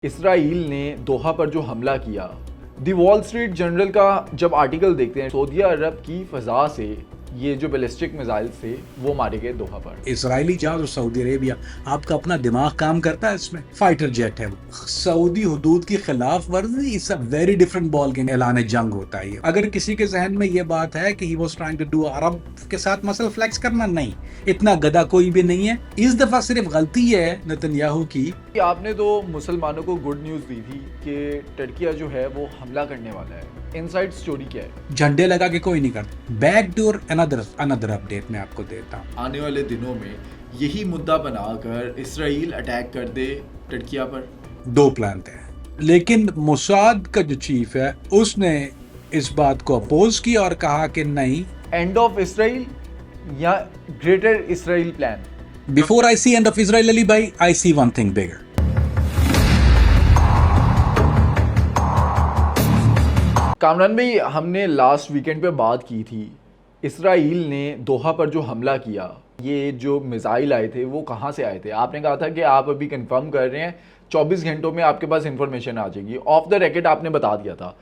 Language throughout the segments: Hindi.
इसराइल ने दोहा पर जो हमला किया, दी वॉल स्ट्रीट जर्नल का जब आर्टिकल देखते हैं, सऊदी अरब की फ़ज़ा से ये जो बैलिस्टिक मिसाइल थे वो मारे गए दोहा पर। इसराइली जहाज और सऊदी अरेबिया, आपका अपना दिमाग काम करता है इसमें। फाइटर जेट है वो, सऊदी हुदूद की खिलाफ वर्जी, it's a very different ball game. ऐलान जंग होता है ये। अगर किसी के जहन में ये बात है कि he was trying to do अरब के साथ मसल फ्लेक्स करना, नहीं, इतना गधा कोई भी नहीं है। इस दफा सिर्फ गलती है नेतन्याहू की। कि आपने तो मुसलमानों को गुड न्यूज़ दी थी कि टर्किया जो है वो हमला करने वाला है। इनसाइड स्टोरी क्या है? झंडे लगा के कोई नहीं करता। बैक डोर अनदर अपडेट मैं आपको देता हूँ। आने वाले दिनों में यही मुद्दा बनाकर इसराइल अटैक कर दे टर्किया पर। दो प्लान थे, लेकिन मोसाद का जो चीफ है उसने इस बात को अपोज किया और कहा कि नहीं, एंड ऑफ इसराइल या greater Israel plan. Before I see end of Israel Ali भाई, I see one thing bigger. Kamran भाई, हमने लास्ट वीकेंड पे बात की थी, इसराइल ने दोहा पर जो हमला किया, ये जो मिसाइल आए थे वो कहाँ से आए थे? आपने कहा था कि आप अभी कंफर्म कर रहे हैं, 24 घंटों में आपके पास इंफॉर्मेशन आ जाएगी। ऑफ द रिकॉर्ड आपने बता दिया था।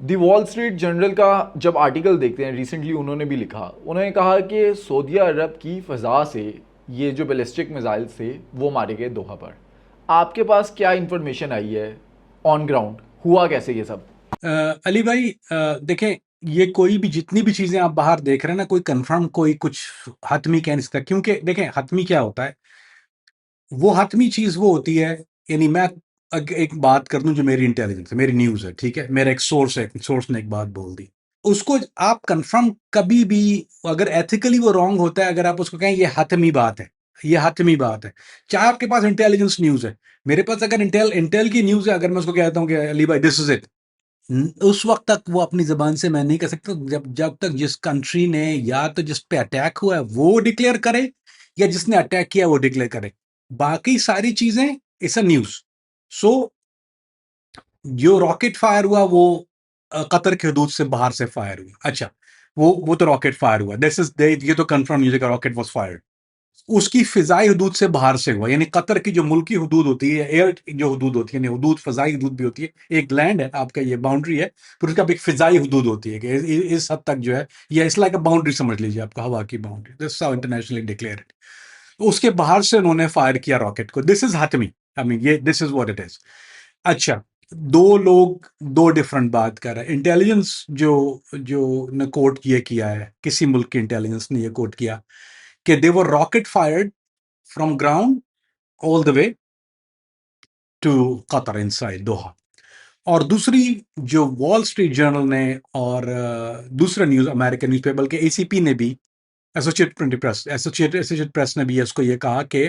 दी वॉल स्ट्रीट जर्नल का जब आर्टिकल देखते हैं, रिसेंटली उन्होंने भी लिखा, उन्होंने कहा कि सऊदी अरब की फ़ज़ा से ये जो बैलिस्टिक मिसाइल थे वो मारे गए दोहा पर। आपके पास क्या इंफॉर्मेशन आई है ऑन ग्राउंड? हुआ कैसे ये सब? अली भाई, देखें, ये कोई भी जितनी भी चीजें आप बाहर देख रहे हैं ना, कोई कंफर्म कोई कुछ हतमी कह नहीं सकता। क्योंकि देखें, हतमी क्या होता है, वो हतमी चीज वो होती है, यानी मैं एक बात कर दूं जो मेरी इंटेलिजेंस है, मेरी न्यूज है, ठीक है, मेरा एक सोर्स है, सोर्स ने एक बात बोल दी, उसको आप कंफर्म कभी भी, अगर एथिकली वो रॉन्ग होता है, अगर आप उसको कहें ये हतमी बात है, ये हतमी बात है, चाहे आपके पास इंटेलिजेंस न्यूज है, मेरे पास अगर इंटेल की न्यूज है, अगर मैं उसको कहता हूँ कि अली भाई दिस इज इट, उस वक्त तक वो अपनी जबान से मैं नहीं कह सकता, जब जब तक जिस कंट्री ने या तो जिस पे अटैक हुआ है वो डिक्लेयर करे, या जिसने अटैक किया वो डिक्लेयर करे। बाकी सारी चीजें इट्स अ न्यूज। सो जो रॉकेट फायर हुआ वो कतर के हदूद से बाहर से फायर हुआ। अच्छा, वो तो रॉकेट फायर हुआ, दिस इज ये तो कंफर्म न्यूज है कि रॉकेट वाज फायर्ड। उसकी फिजाई हदूद से बाहर से हुआ, यानी कतर की जो मुल्की हदूद होती है, एयर जो हदूद होती है, हदूद फजाई हदूद भी होती है, एक लैंड है आपका, ये बाउंड्री है, फिर उसका एक फिजाई हदूद होती है कि इस हद तक जो है, ये इस लाइक बाउंड्री समझ लीजिए आपका, हवा की boundary, this how internationally declared. उसके बाहर से उन्होंने फायर किया रॉकेट को, this is Hatami, I mean ये this is what it is. अच्छा, दो लोग दो डिफरेंट बात कर रहे हैं। इंटेलिजेंस जो जो ने कोट ये किया है, किसी मुल्क की इंटेलिजेंस ने ये कोट किया कि they were rocket fired from ground all the way to Qatar inside Doha। और दूसरी जो वॉल स्ट्रीट जर्नल ने और दूसरा न्यूज अमेरिकन न्यूज़पेपर बल्कि एसीपी ने भी, एसोसिएटेड प्रेस ने भी इसको ये कहा कि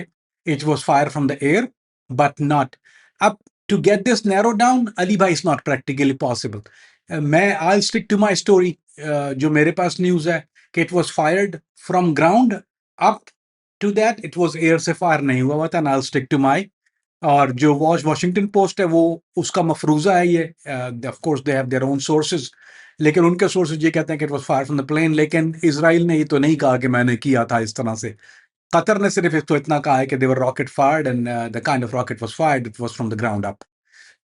it was fire from the air but not. अब to get this narrow down Ali भाई, इज नॉट प्रैक्टिकली पॉसिबल। मैं I stick to my story, जो मेरे पास न्यूज है कि it was fired from ground up to that, it was air से फायर नहीं हुआ था, आई स्टिक टू माय। और जो वॉशिंगटन पोस्ट है वो उसका मफरूजा है ये, of course they have their own sources, लेकिन उनके सोर्सेज ये कहते हैं कि it was fire from the plane. लेकिन इसराइल ने ये तो नहीं कहा कि मैंने किया था इस तरह से। कतर ने सिर्फ तो इतना कहा है कि they were rocket fired and the kind of rocket was fired, it was from the ground up.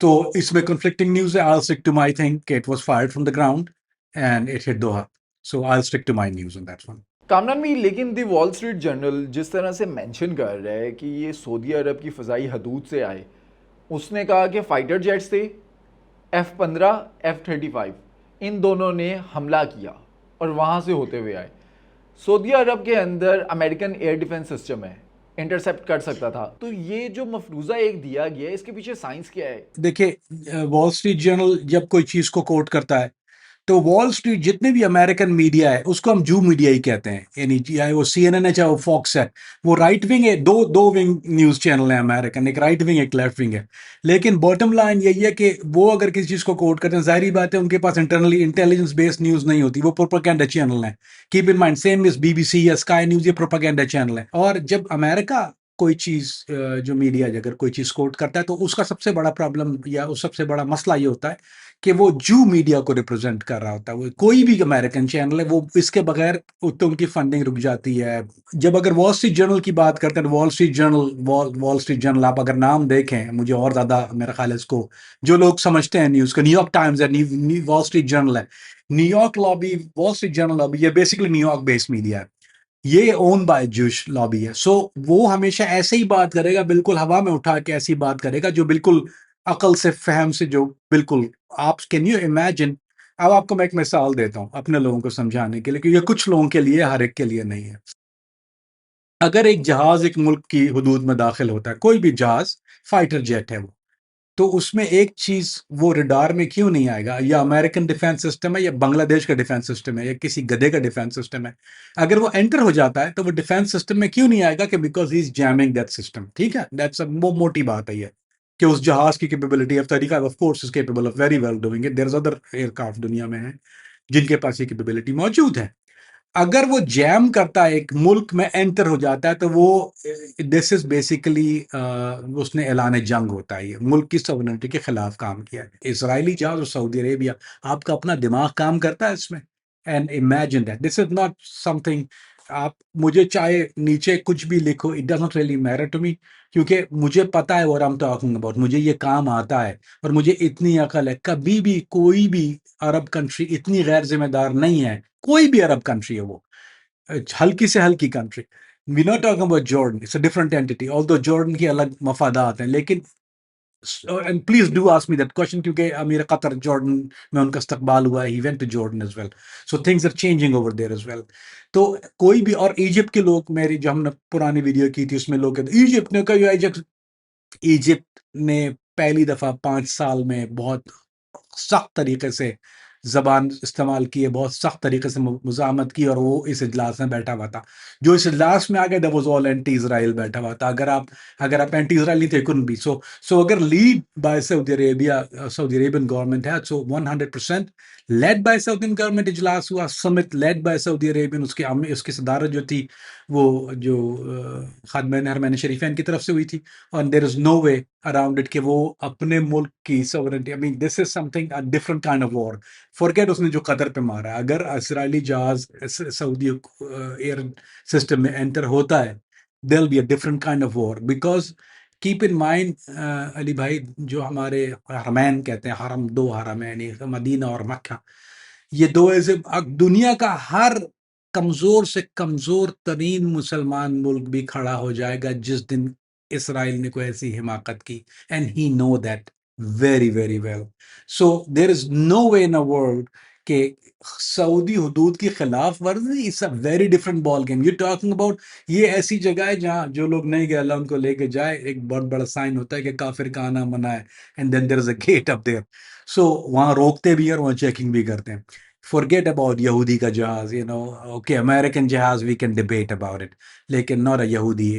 तो इसमें कन्फ्लिक्टिंग न्यूज है। I stick to my thing कि it was fired from the ground and it hit Doha. So I stick to my news on that one. Kamran भी, लेकिन दी वॉल स्ट्रीट जर्नल जिस तरह से मेंशन कर रहा है कि ये सऊदी अरब की फ़ज़ाई हदूद से आए, उसने कहा कि फ़ाइटर जेट्स थे, F-15, F-35, इन दोनों ने हमला किया और वहाँ से होते हुए आए। सऊदी अरब के अंदर अमेरिकन एयर डिफेंस सिस्टम है, इंटरसेप्ट कर सकता था। तो ये जो मफरूज़ा एक दिया गया है, इसके पीछे साइंस क्या है? देखिए, वॉल स्ट्रीट जर्नल जब कोई चीज को कोट करता है, तो वॉल स्ट्रीट जितने भी अमेरिकन मीडिया है उसको हम जू मीडिया ही कहते हैं, यानी चाहे वो सीएनएन है चाहे वो फॉक्स है, वो राइट विंग है। दो दो विंग न्यूज चैनल है अमेरिकन, एक राइट विंग एक लेफ्ट विंग है। लेकिन बॉटम लाइन यही है कि वो अगर किसी चीज को कोट करते हैं, जाहिर बात है उनके पास इंटरनली इंटेलिजेंस बेस्ड न्यूज नहीं होती, वो प्रोपेगेंडा चैनल है। Keep in mind, same is BBC या स्काई न्यूज, ये प्रोपेगेंडा चैनल है। और जब अमेरिका कोई चीज, जो मीडिया अगर कोई चीज कोट करता है, तो उसका सबसे बड़ा प्रॉब्लम या उस सबसे बड़ा मसला ये होता है कि वो जू मीडिया को रिप्रेजेंट कर रहा होता है। वो कोई भी अमेरिकन चैनल है, वो इसके बगैर तो उनकी फंडिंग रुक जाती है। जब अगर वॉल स्ट्रीट जर्नल की बात करते हैं, वॉल स्ट्रीट जर्नल आप अगर नाम देखें, मुझे और ज़्यादा मेरा ख्याल है इसको जो लोग समझते हैं न्यूज़ को, न्यूयॉर्क टाइम्स है, वॉल स्ट्रीट जर्नल है, New York lobby, wall street journal lobby, ये बेसिकली न्यूयॉर्क बेस्ड मीडिया है, ये ओन बाय जूश लॉबी है। सो वो हमेशा ऐसे ही बात करेगा, बिल्कुल हवा में उठा के ऐसी बात करेगा जो बिल्कुल अकल से फहम से, जो बिल्कुल आप कैन यू इमेजिन। अब आपको मैं एक मिसाल देता हूँ अपने लोगों को समझाने के लिए, क्योंकि ये कुछ लोगों के लिए, हर एक के लिए नहीं है। अगर एक जहाज एक मुल्क की हदूद में दाखिल होता है, कोई भी जहाज, फाइटर जेट है वो, तो उसमें एक चीज वो रडार में क्यों नहीं आएगा, या अमेरिकन डिफेंस सिस्टम है, या बांग्लादेश का डिफेंस सिस्टम है, या किसी गधे का डिफेंस सिस्टम है, अगर वो एंटर हो जाता है तो वो डिफेंस सिस्टम में क्यों नहीं आएगा, कि because he is jamming that system. ठीक है, दैट्स वो मोटी बात है ये, कि उस जहाज की कैपेबिलिटी ऑफ तरीका of course is capable of very well doing it, there is other aircraft दुनिया में है जिनके पास ये कैपेबिलिटी मौजूद है। अगर वो जैम करता है, एक मुल्क में एंटर हो जाता है, तो वो दिस इज बेसिकली उसने ऐलान जंग होता है, ये मुल्क की सॉवरेनिटी के खिलाफ काम किया है। इसराइली जहाज और सऊदी अरेबिया, आपका अपना दिमाग काम करता है इसमें? And imagine that this is not something, आप मुझे चाहे नीचे कुछ भी लिखो, it does not really matter to me, क्योंकि मुझे पता है what I am talking about, मुझे ये काम आता है, और मुझे इतनी अकल है। कभी भी कोई भी अरब कंट्री इतनी गैर जिम्मेदार नहीं है, कोई भी अरब कंट्री है वो, हल्की से हल्की country. We not talking about Jordan, it's a different entity, although Jordan की अलग मफादात हैं, लेकिन and please do ask me that question, क्योंकि अमीर कतर जॉर्डन में उनका इस्तकबाल हुआ है, he went to Jordan as well, so things are changing over there as well. तो कोई भी, और इजिप्ट के लोग, मेरी जो हमने पुरानी वीडियो की थी उसमें लोग कहते इजिप्ट ने कहा, इजिप्ट ने पहली दफा 5 साल में बहुत सख्त तरीके से जबान इस्तेमाल की है, बहुत सख्त तरीके से मुजामत की, और वो इस इजलास में बैठा हुआ था। जो इस इजलास में आ गया, that was all anti Israel बैठा हुआ था। अगर आप एंटी इसराइल नहीं थे, कुडंट बी सो अगर lead by Saudi Arabia, Saudi Arabian government है, सो 100% लेड बाय सऊदियन गवर्नमेंट इजलास हुआ, summit led by Saudi Arabian, उसकी सदारत जो थी वो जो खादमैन हरमैन शरीफैन की तरफ से हुई थी, और there is no way around it कि वो अपने मुल्क की sovereignty, I mean this is something a different kind of war. Forget उसने जो कतर पे मारा, अगर इसराइली जहाज सऊदी एयर सिस्टम में एंटर होता है, there be a different kind of war, because keep in mind Ali भाई, जो हमारे हरमैन कहते हैं, हरम, दो हरम है, यानी मदीना और मक्का, ये दो ऐसे, दुनिया का हर कमजोर से कमजोर तरीन मुसलमान मुल्क भी खड़ा हो जाएगा जिस दिन इसराइल ने कोई ऐसी हिमाकत की, and he know that very very well. So there is no way in a world के सऊदी हुदूद की खिलाफ वर्जी is a very different ball game you talking about. ये ऐसी जगह है जहाँ जो लोग नहीं गए, अल्लाह उनको लेके जाए, एक बहुत बड़ा साइन होता है कि काफिर का आना मना है, and then there is a gate up there. So वहाँ रोकते भी हैं और वहाँ चेकिंग भी करते हैं। Forget about यहूदी का जहाज, okay, American जहाज we can debate about it, लेकिन not a यहूदी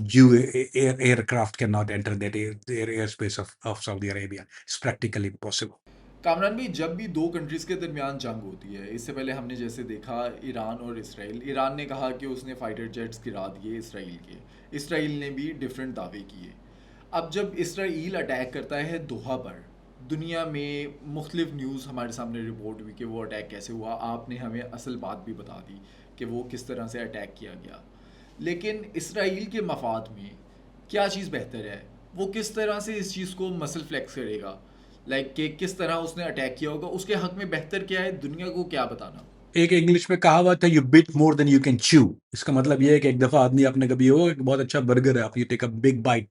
Jew aircraft cannot enter that airspace of Saudi Arabia. It's practically impossible. Kamran भाई, जब भी दो कंट्रीज़ के दरमियान जंग होती है, इससे पहले हमने जैसे देखा ईरान और इसराइल, ईरान ने कहा कि उसने फाइटर जेट्स गिरा दिए इसराइल के, इसराइल ने भी डिफरेंट दावे किए। अब जब इसराइल अटैक करता है दोहा पर, दुनिया में मुख्तलिफ न्यूज़ हमारे सामने रिपोर्ट हुई कि वो अटैक कैसे हुआ, आपने हमें असल बात भी बता दी कि वो किस तरह से अटैक किया गया। लेकिन इसराइल के मफाद में क्या चीज़ बेहतर है, वो किस तरह से इस चीज़ को मसल फ्लेक्स करेगा, कि किस तरह उसने अटैक किया होगा, उसके हक में बेहतर क्या है, दुनिया को क्या बताना। एक इंग्लिश में कहावत है, you bit more then you can chew. इसका मतलब ये है कि एक दफा आदमी, आपने कभी हो एक बहुत अच्छा बर्गर है, आप you take a big bite,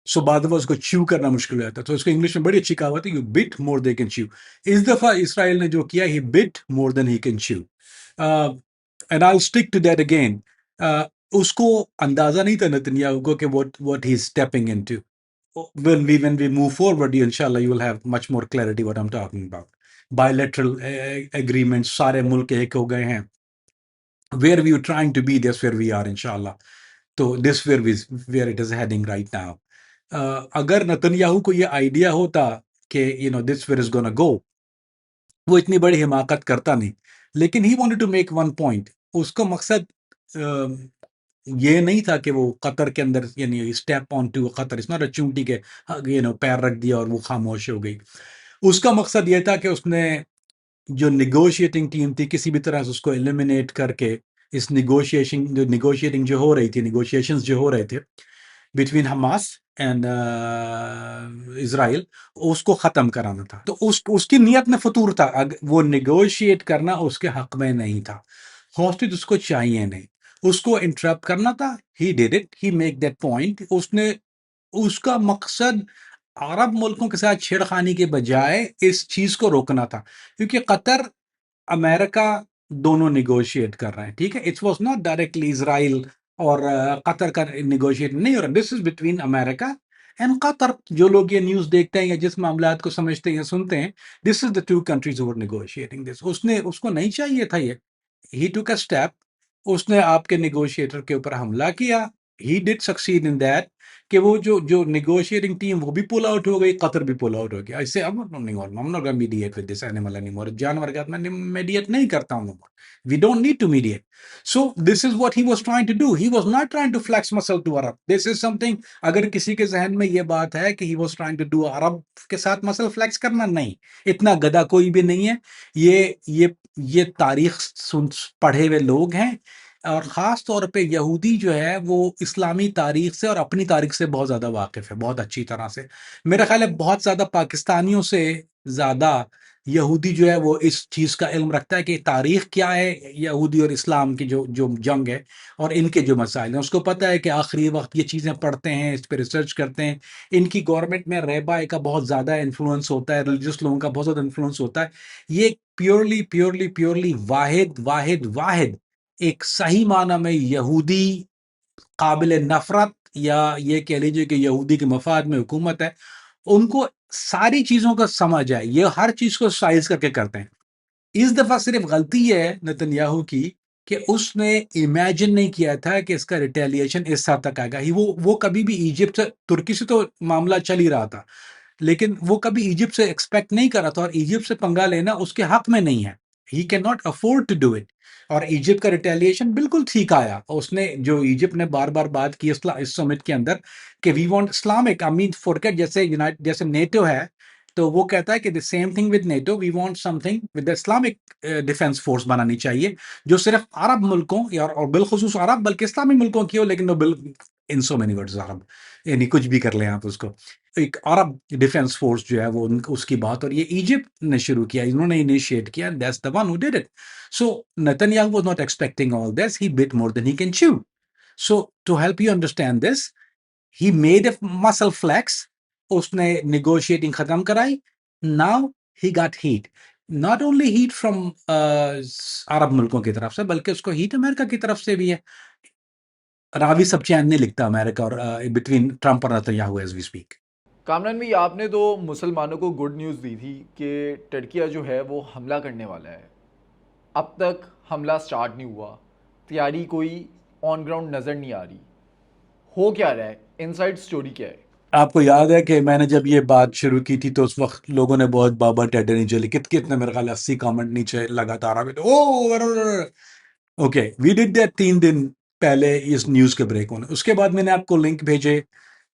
so बाद दफा उसको च्यू करना मुश्किल हो जाता है, तो इसको इंग्लिश में बड़ी अच्छी कहावत है, you bit more than can chew. इस दफा इसराइल ने जो किया, he bit more than he can chew, and I stick to that again. उसको अंदाजा नहीं था नेतन्याहू को कि what he's stepping into. When we move forward, inshallah you will have much more clarity what I'm talking about. Bilateral agreements, सारे मुल्क एक हो गए हैं, where we were trying to be, that's where we are inshallah. तो this where it is heading right now. अगर नेतन्याहू को ये आइडिया होता कि this where is gonna go, वो इतनी बड़ी हिमाकत करता नहीं, लेकिन he wanted to make one point. उसका मकसद ये नहीं था कि वो कतर के अंदर, यानी step on to Qatar, it's not a चूंटी के पैर रख दिया और वो खामोश हो गई। उसका मकसद ये था कि उसने जो नेगोशिएटिंग टीम थी किसी भी तरह से उसको एलिमिनेट करके इस नेगोशिएटिंग जो हो रही थी, नेगोशिएशंस जो हो रहे थे बिटवीन हमास एंड इसराइल, उसको ख़त्म कराना था। तो उसकी नीयत में फतूर था, वो नेगोशिएट करना उसके हक में नहीं था, हॉस्टेज उसको चाहिए नहीं, उसको इंटरप्ट करना था। He did it, he make that point. उसने उसका मकसद अरब मुल्कों के साथ छेड़खानी के बजाय इस चीज़ को रोकना था, क्योंकि कतर अमेरिका दोनों निगोशिएट कर रहे हैं, ठीक है। It was not directly Israel और कतर का निगोशिएट नहीं हो रहा, this is between America and Qatar. जो लोग ये न्यूज़ देखते हैं या जिस मामलात को समझते हैं या सुनते हैं, this is the two countries who were negotiating this. उसने उसको नहीं चाहिए था ये, ही टुक अ स्टेप, उसने आपके नेगोशिएटर के ऊपर हमला किया। He did succeed in that कि वो जो जो नेगोशिएटिंग टीम वो भी पुल आउट हो गई, कतर भी पुल आउट हो गया। इससे अब नहीं, और I'm not going to mediate with this animal anymore, जानवर के साथ मैं मीडिएट नहीं करता हूँ, we don't need to mediate. So this is what he was trying to do. He was not trying to flex muscle to Arab. This is something, अगर किसी के जहन में ये बात है कि he was trying to do अरब के साथ मसल फ्लेक्स करना, नहीं, इतना गधा कोई भी नहीं है। ये तारीख सुन पढ़े हुए लोग हैं, और ख़ास तौर पे यहूदी जो है वो इस्लामी तारीख से और अपनी तारीख से बहुत ज़्यादा वाकिफ़ है, बहुत अच्छी तरह से। मेरा ख़्याल है बहुत ज़्यादा पाकिस्तानियों से ज़्यादा यहूदी जो है वो इस चीज़ का इल्म रखता है कि तारीख क्या है, यहूदी और इस्लाम की जो जो जंग है और इनके जो मसाइल हैं। उसको पता है कि आखिरी वक्त ये चीज़ें पढ़ते हैं, इस पर रिसर्च करते हैं। इनकी गवर्नमेंट में रहबाई का बहुत ज़्यादा इन्फ्लुएंस होता है, रिलीजियस लोगों का बहुत ज़्यादा इन्फ्लुएंस होता है। ये प्योरली प्योरली प्योरली वाहिद वाहिद वाहिद एक सही माना में यहूदी काबिल नफरत, या ये कह लीजिए कि यहूदी के मफाद में हुकूमत है। उनको सारी चीज़ों का समझ है, ये हर चीज़ को साइज करके करते हैं। इस दफ़ा सिर्फ गलती ये है नेतन्याहू की कि उसने इमेजिन नहीं किया था कि इसका रिटेलिएशन इस हद तक आएगा। वो कभी भी इजिप्ट से, तुर्की से तो मामला चल ही रहा था, लेकिन वो कभी इजिप्ट से एक्सपेक्ट नहीं कर रहा था, और इजिप्ट से पंगा लेना उसके हक में नहीं है। He can not afford to do it. और इजिप्ट का रिटेलिएशन बिल्कुल ठीक आया। उसने जो इजिप्ट ने बार बार बात की इस समिट के अंदर कि we want Islamic, I mean forget, जैसे नेटो है, तो वो कहता है कि the same thing with NATO, we want something with the Islamic defence force बनानी चाहिए, जो सिर्फ अरब मुल्कों या और बिलखुसूस अरब बल्कि इस्लामी मुल्कों की हो, लेकिन वो बिल इन सो मेनी वर्ड्स अरब, यानी कुछ भी कर लें आप उसको, एक अरब डिफेंस फोर्स जो है वो उसकी बात। और ये इजिप्ट ने शुरू किया, इन्होंने इनिशिएट किया, that's the one who did it. So Netanyahu was not expecting all this, he bit more than he can chew. So to help you understand this, he made a muscle flex, उसने negotiating खत्म कराई। Now he got heat, not only heat from अरब मुल्कों की तरफ से, बल्कि उसको heat अमेरिका की तरफ से भी है। रावी सब चैन नहीं लिखता अमेरिका और बिटवीन ट्रंप और Netanyahu as we speak. Kamran भाई, आपने तो मुसलमानों को गुड न्यूज़ दी थी कि टर्किया जो है वो हमला करने वाला है। अब तक हमला स्टार्ट नहीं हुआ, तैयारी कोई ऑन ग्राउंड नज़र नहीं आ रही। हो क्या रहा है, इनसाइड स्टोरी क्या है? आपको याद है कि मैंने जब ये बात शुरू की थी तो उस वक्त लोगों ने बहुत बाबा टेढ़े नीचे लिखे, कितने मेरे ख्याल 80 कमेंट नीचे लगातार आ गए थे, ओ ओके, वी डिड दैट 3 दिन पहले इस न्यूज़ के ब्रेक होने। उसके बाद मैंने आपको लिंक भेजे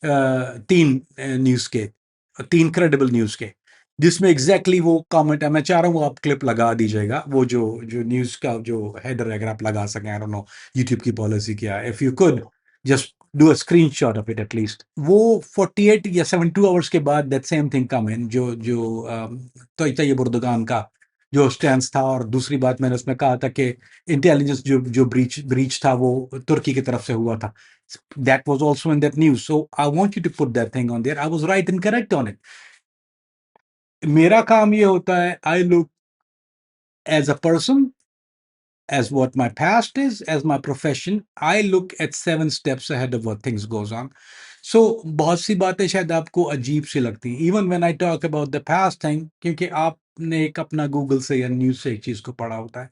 3 न्यूज़ के, 3 क्रेडिबल न्यूज़ के, जिसमें एग्जैक्टली वो कमेंट है। मैं चाह रहा हूँ आप क्लिप लगा दीजिएगा, वो जो जो न्यूज़ का जो हेडर है, अगर आप लगा सकें। आई डोंट नो यूट्यूब की पॉलिसी क्या है, if you could just do a screenshot of it at least. वो 48 या 72 आवर्स के बाद दैट सेम थिंग कम इन, जो जो तो तैयब उर्दुगान का जो स्टैंस था। और दूसरी बात मैंने उसमें कहा था कि इंटेलिजेंस जो जो ब्रीच ब्रीच था वो तुर्की की तरफ से हुआ था। That was also in that news. So I want you to put that thing on there. I was right and correct on it. मेरा काम ये होता है, I look as a person, as what my past is, as my profession, I look at 7 steps ahead of what things goes on. So बहुत सी बातें शायद आपको अजीब सी लगती हैं, even when I talk about the past thing, क्योंकि आपने एक अपना गूगल से या न्यूज़ से एक चीज़ को पढ़ा होता है।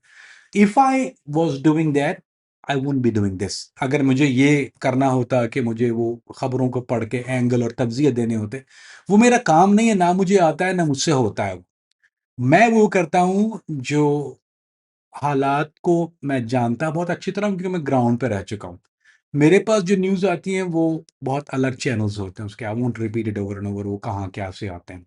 If I was doing that, I wouldn't be doing this. अगर मुझे ये करना होता कि मुझे वो खबरों को पढ़ के एंगल और तज्जिए देने होते, वो मेरा काम नहीं है, ना मुझे आता है, ना मुझसे होता है। मैं वो करता हूँ जो हालात को मैं जानता बहुत अच्छी तरह हूँ, क्योंकि मैं ग्राउंड पे रह चुका हूँ। मेरे पास जो न्यूज़ आती हैं वो बहुत अलग चैनल्स होते हैं उसके, I won't repeat it over and over, वो कहाँ क्या से आते हैं।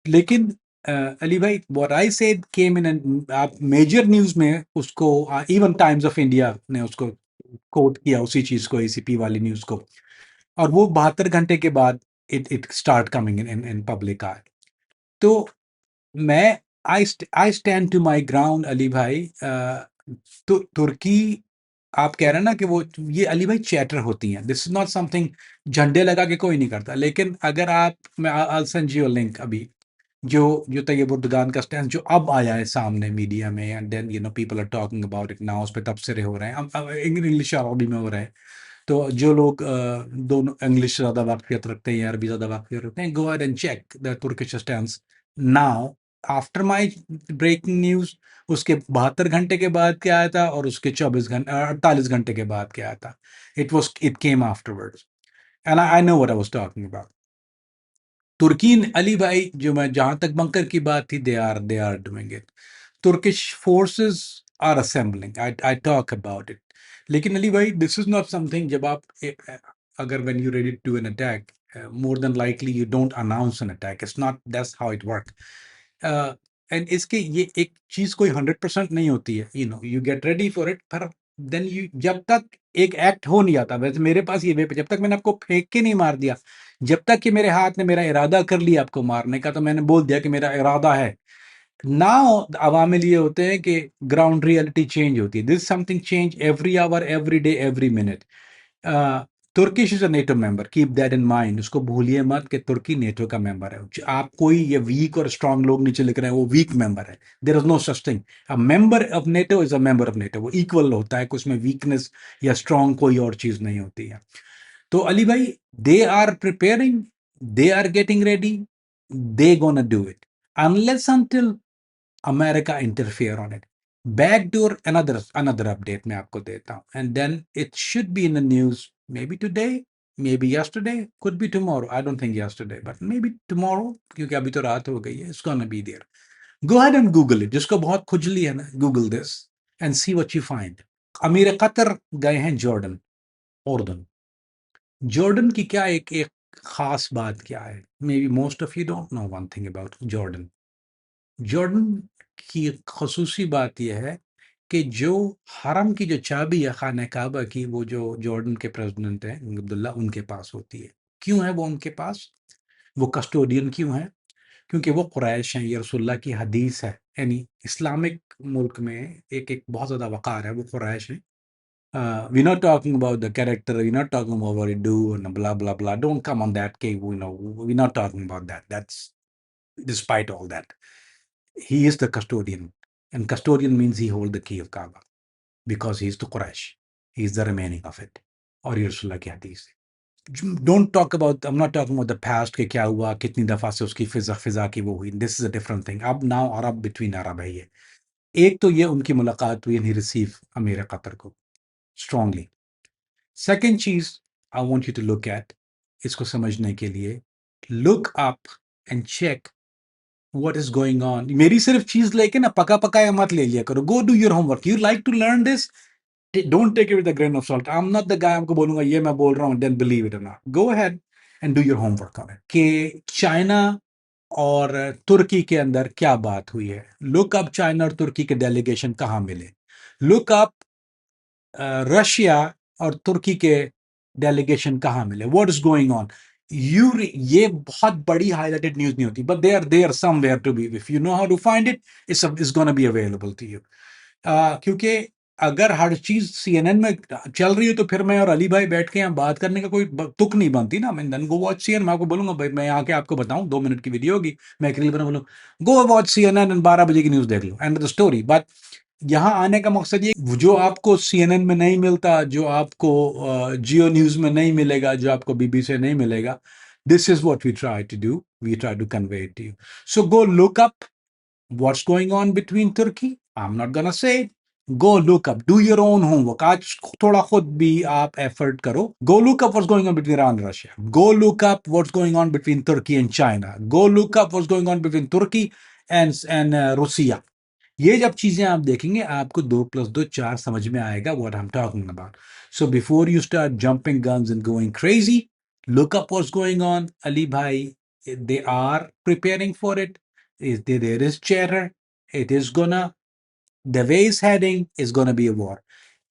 लेकिन अली भाई, what I said came in आप मेजर न्यूज में उसको, इवन टाइम्स ऑफ इंडिया ने उसको कोट किया, उसी चीज को, एसीपी वाली न्यूज को, और वो 72 घंटे के बाद it it start coming in public आई। तो मैं I stand to my ground Ali भाई। तो तुर्की, आप कह रहे हैं ना कि वो, ये अली भाई चैटर होती हैं, दिस इज नॉट समथिंग झंडे लगा के कोई नहीं करता, लेकिन अगर आप, मैं आई सेंड यू लिंक अभी, जो जो तैयब उर्दुगान का स्टैंड जो अब आया है सामने मीडिया में, and then you know people are talking about it now, उस पर तबसरे हो रहे हैं, अब इंग्लिश और अरबी में हो रहे हैं। तो जो लोग दोनों इंग्लिश ज़्यादा वाकफियत रखते हैं या अरबी ज़्यादा वाकफियत रखते हैं, go ahead and check the Turkish stand now after my breaking news. उसके 72 घंटे के बाद क्या आया था, और उसके 24 घंटे 48 घंटे के बाद क्या आया था। It came afterwards, and I know what I was talking about. तुर्की, अली भाई, जो मैं, जहां तक बंकर की बात थी, they are doing it. Turkish forces are assembling, I talk about it. लेकिन अली भाई, दिस इज नॉट समथिंग, जब आप अगर when you ready to an attack, more than likely you don't announce an attack, it's not, that's how it work. And इसके, ये एक चीज कोई 100% नहीं होती है, you know, you get ready for it, पर देन यू, जब तक एक एक्ट हो नहीं जाता, वैसे मेरे पास ये वेप, जब तक मैंने आपको फेंक के नहीं मार दिया, जब तक कि मेरे हाथ ने मेरा इरादा कर लिया आपको मारने का, तो मैंने बोल दिया कि मेरा इरादा है। नाउ अवामिल ये होते हैं कि ग्राउंड रियलिटी चेंज होती है, this something change every hour, every day, every minute. Turkish is a NATO member, keep that in mind, उसको भूलिए मत कि तुर्की नेटो का मेंबर है। आप कोई ये वीक और स्ट्रांग लोग नीचे लिख रहे हैं, वो वीक मेंबर है, there is no such thing. A member of NATO is a member of NATO, वो इक्वल होता है, कुछ में वीकनेस या स्ट्रांग कोई और चीज नहीं होती है। तो अली भाई, they are preparing, they are getting ready, they gonna do it, unless until America interfere on it. Backdoor, another update मैं आपको देता हूँ, and then it should be in the news, may be today, may be yesterday, could be tomorrow, I don't think yesterday, but may be tomorrow, क्योंकि अभी तो रात हो गई है, it's gonna be there. Go ahead and Google it, जिसको बहुत खुजली है ना, Google this and see what you find. अमीर कतर गए हैं जॉर्डन, उर्दन। जॉर्डन की क्या एक एक खास बात क्या है, may be most of you don't know one thing about Jordan. Jordan की खसूसी बात यह है कि जो हरम की जो चाबी है खाना काबा की, वो जो जॉर्डन के प्रेसिडेंट हैं अब्दुल्ला, उनके पास होती है। क्यों है वो उनके पास, वो कस्टोडियन क्यों है? क्योंकि वो कुरैश हैं, ये रसूलुल्लाह की हदीस है, यानी इस्लामिक मुल्क में एक एक बहुत ज़्यादा वक़ार है, वो कुरैश हैं। We're not talking about the character. We're not talking about what he do and blah blah blah. Don't come on that. Okay, you know, we're not talking about that. That's despite all that. He is the custodian, and custodian means he hold the key of Kaaba because he's the Quraysh. He's the remaining of it. और ये रसूलुल्लाह की हदीस है। Don't talk about. I'm not talking about the past कि क्या हुआ, कितनी दफा से उसकी फिजा की वो हुई. This is a different thing. अब now Arab between Arab है ये। एक तो ये उनकी मुलाकात हुई, and he received अमीर कतर को strongly. सेकेंड चीज I want you to look at, इसको समझने के लिए, look up and check what is going on. मेरी सिर्फ चीज लेके ना पका पकाया मत ले लिया करो, go do your homework, you like to learn this, don't take it with a grain of salt. I am not the guy आपको बोलूंगा ये मैं बोल रहा हूँ देन बिलीव इट और not, go ahead and do your homework on it कि चाइना और तुर्की के अंदर क्या बात हुई है। लुक अप चाइना और तुर्की के डेलीगेशन कहाँ मिले, लुक अप रशिया और तुर्की के डेलीगेशन कहाँ मिले, व्हाट इज गोइंग ऑन। ये बहुत बड़ी हाईलाइटेड न्यूज नहीं होती, but they are somewhere to be, if you know how to find it, it's gonna be available to you. क्योंकि अगर हर चीज सीएनएन में चल रही है, तो फिर मैं और अली भाई बैठ के यहाँ बात करने का कोई तुक नहीं बनती ना। मैं देन गो वॉच सीएनएन, मैं आपको बोलूंगा भाई, मैं आके आपको बताऊं, 2 मिनट की वीडियो होगी, मैं एक रील बना बोलूँ गो वॉच सीएनएन एंड 12 बजे की न्यूज देख लो, एंड द स्टोरी। बट यहाँ आने का मकसद ये, जो आपको सीएनएन में नहीं मिलता, जो आपको जियो न्यूज में नहीं मिलेगा, जो आपको बीबीसी से नहीं मिलेगा, this is what we try to do, we try to convey it to you. So go look up what's going on between Turkey. I'm not gonna say it. Go look up, do your own homework. आज थोड़ा खुद भी आप effort करो. Go look up what's going on between Iran and Russia. Go look up what's going on between Turkey and China. Go look up what's going on between Turkey and Russia. ये जब चीजें आप देखेंगे, आपको 2+2 4 समझ में आएगा what I'm talking about. So before you start jumping guns and going crazy, look up what's going on. Ali bhai, they are preparing for it. There is terror. It is gonna, the way it's heading is gonna be a war.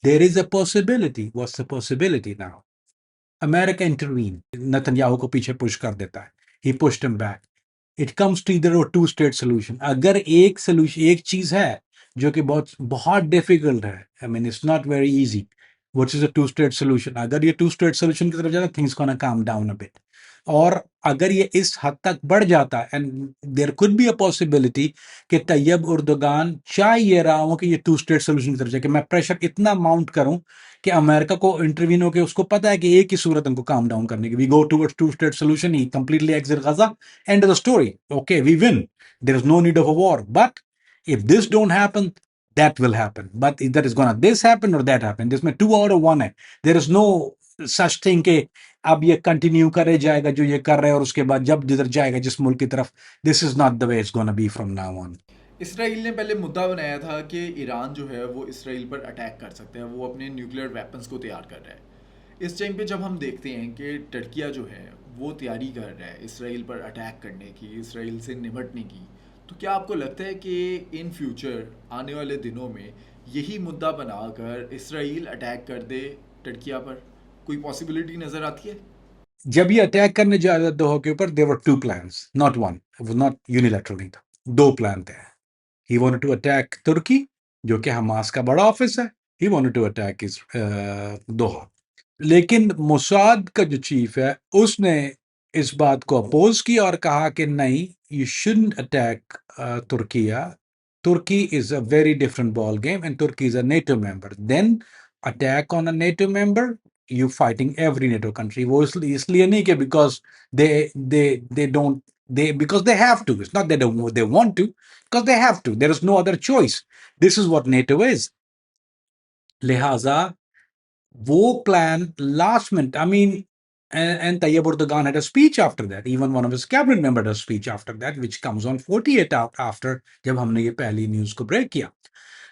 There is a possibility. What's the possibility now? America intervened. Netanyahu को पीछे push कर देता है. He pushed him back. It comes to either a two-state solution. अगर एक solution, एक चीज है जो कि बहुत बहुत difficult है. I mean, it's not very easy. What is a two-state solution? अगर ये two-state solution की तरफ जाता, things gonna calm down a bit. और अगर ये इस हद तक बढ़ जाता है, and there could be a possibility कि तैयब उर्दोगान चाह ये रहा हूं कि ये टू स्टेट सोल्यूशन की तरफ जाए, कि मैं प्रेशर इतना माउंट करूं कि अमेरिका को इंटरवीन होकर, उसको पता है कि एक ही सूरत हमको काम डाउन करने की, we go towards two state solution, he completely exit Gaza, and the story, okay we win, there is no need of a war. But if this don't happen, that will happen. But either is gonna this happen or that happen. This में two out of one है. There is no such thing कि अब ये कंटिन्यू करे जाएगा जो ये कर रहे हैं और उसके बाद जब जिधर जाएगा जिस मुल्क की तरफ, this is not the way it's gonna B from now on. Israel ने पहले मुद्दा बनाया था कि ईरान जो है वो इसराइल पर अटैक कर सकता है, वो अपने न्यूक्लियर वेपन्स को तैयार कर रहा है. इस टाइम पे जब हम देखते हैं कि टर्किया जो है वो तैयारी कर रहा है इसराइल पर अटैक करने की, इसराइल से निपटने की, तो क्या आपको लगता है कि इन फ्यूचर आने वाले दिनों में यही मुद्दा बनाकर इसराइल अटैक कर दे टर्किया पर? कोई पॉसिबिलिटी नज़र आती है? जब ये अटैक करने जा रहा था दोहा के ऊपर, there were two plans, not one, it was not unilateral, नहीं था, दो प्लान थे. He wanted to attack Turkey, जो कि हमास का बड़ा ऑफिस है. ही वांटेड टू अटैक इस दोहा. लेकिन मोसाद का जो चीफ है उसने इस बात को अपोज किया और कहा कि नहीं, you shouldn't attack Turkiye. Turkey is a very different ball game and Turkey is a NATO member. Then attack on a NATO member, you fighting every NATO country. वो इसलिए नहीं कि because they they don't, they because they have to. It's not that they want to, because they have to. There is no other choice. This is what NATO is. लिहाजा वो plan last minute, I mean, and Tayyip Erdogan had a speech after that. Even one of his cabinet members had a speech after that, which comes on 48 after जब हमने ये पहली न्यूज को ब्रेक किया.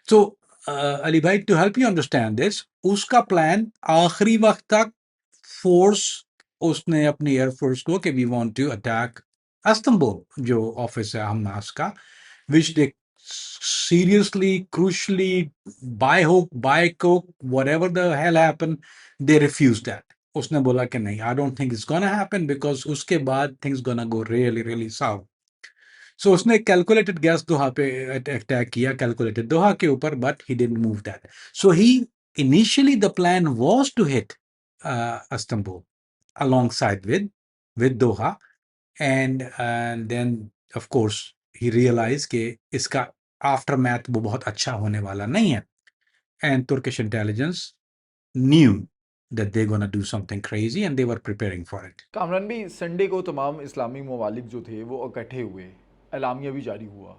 So Ali bhai, to help you understand this, उसका प्लान आखिरी वक्त तक फोर्स, उसने अपनी एयरफोर्स को कि we want to attack Istanbul जो ऑफिस है हमास का, which they seriously, crucially, by hook, by crook, whatever the hell happened, they refused that. उसने बोला कि नहीं, I don't think it's gonna happen, because उसके बाद things gonna go really, really south. So उसने कैलकुलेटेड गैस दोहा पे अटैक किया, कैलकुलेटेड दोहा के ऊपर, but he didn't move that. So he initially the plan was to hit Istanbul alongside with Doha, and then of course he realized कि इसका aftermath वो बहुत अच्छा होने वाला नहीं है, and Turkish intelligence knew that they're gonna do something crazy and they were preparing for it. Kamran भाई, संडे को तमाम इस्लामी ममालिक जो थे वो इकट्ठे हुए, एलामिया भी जारी हुआ,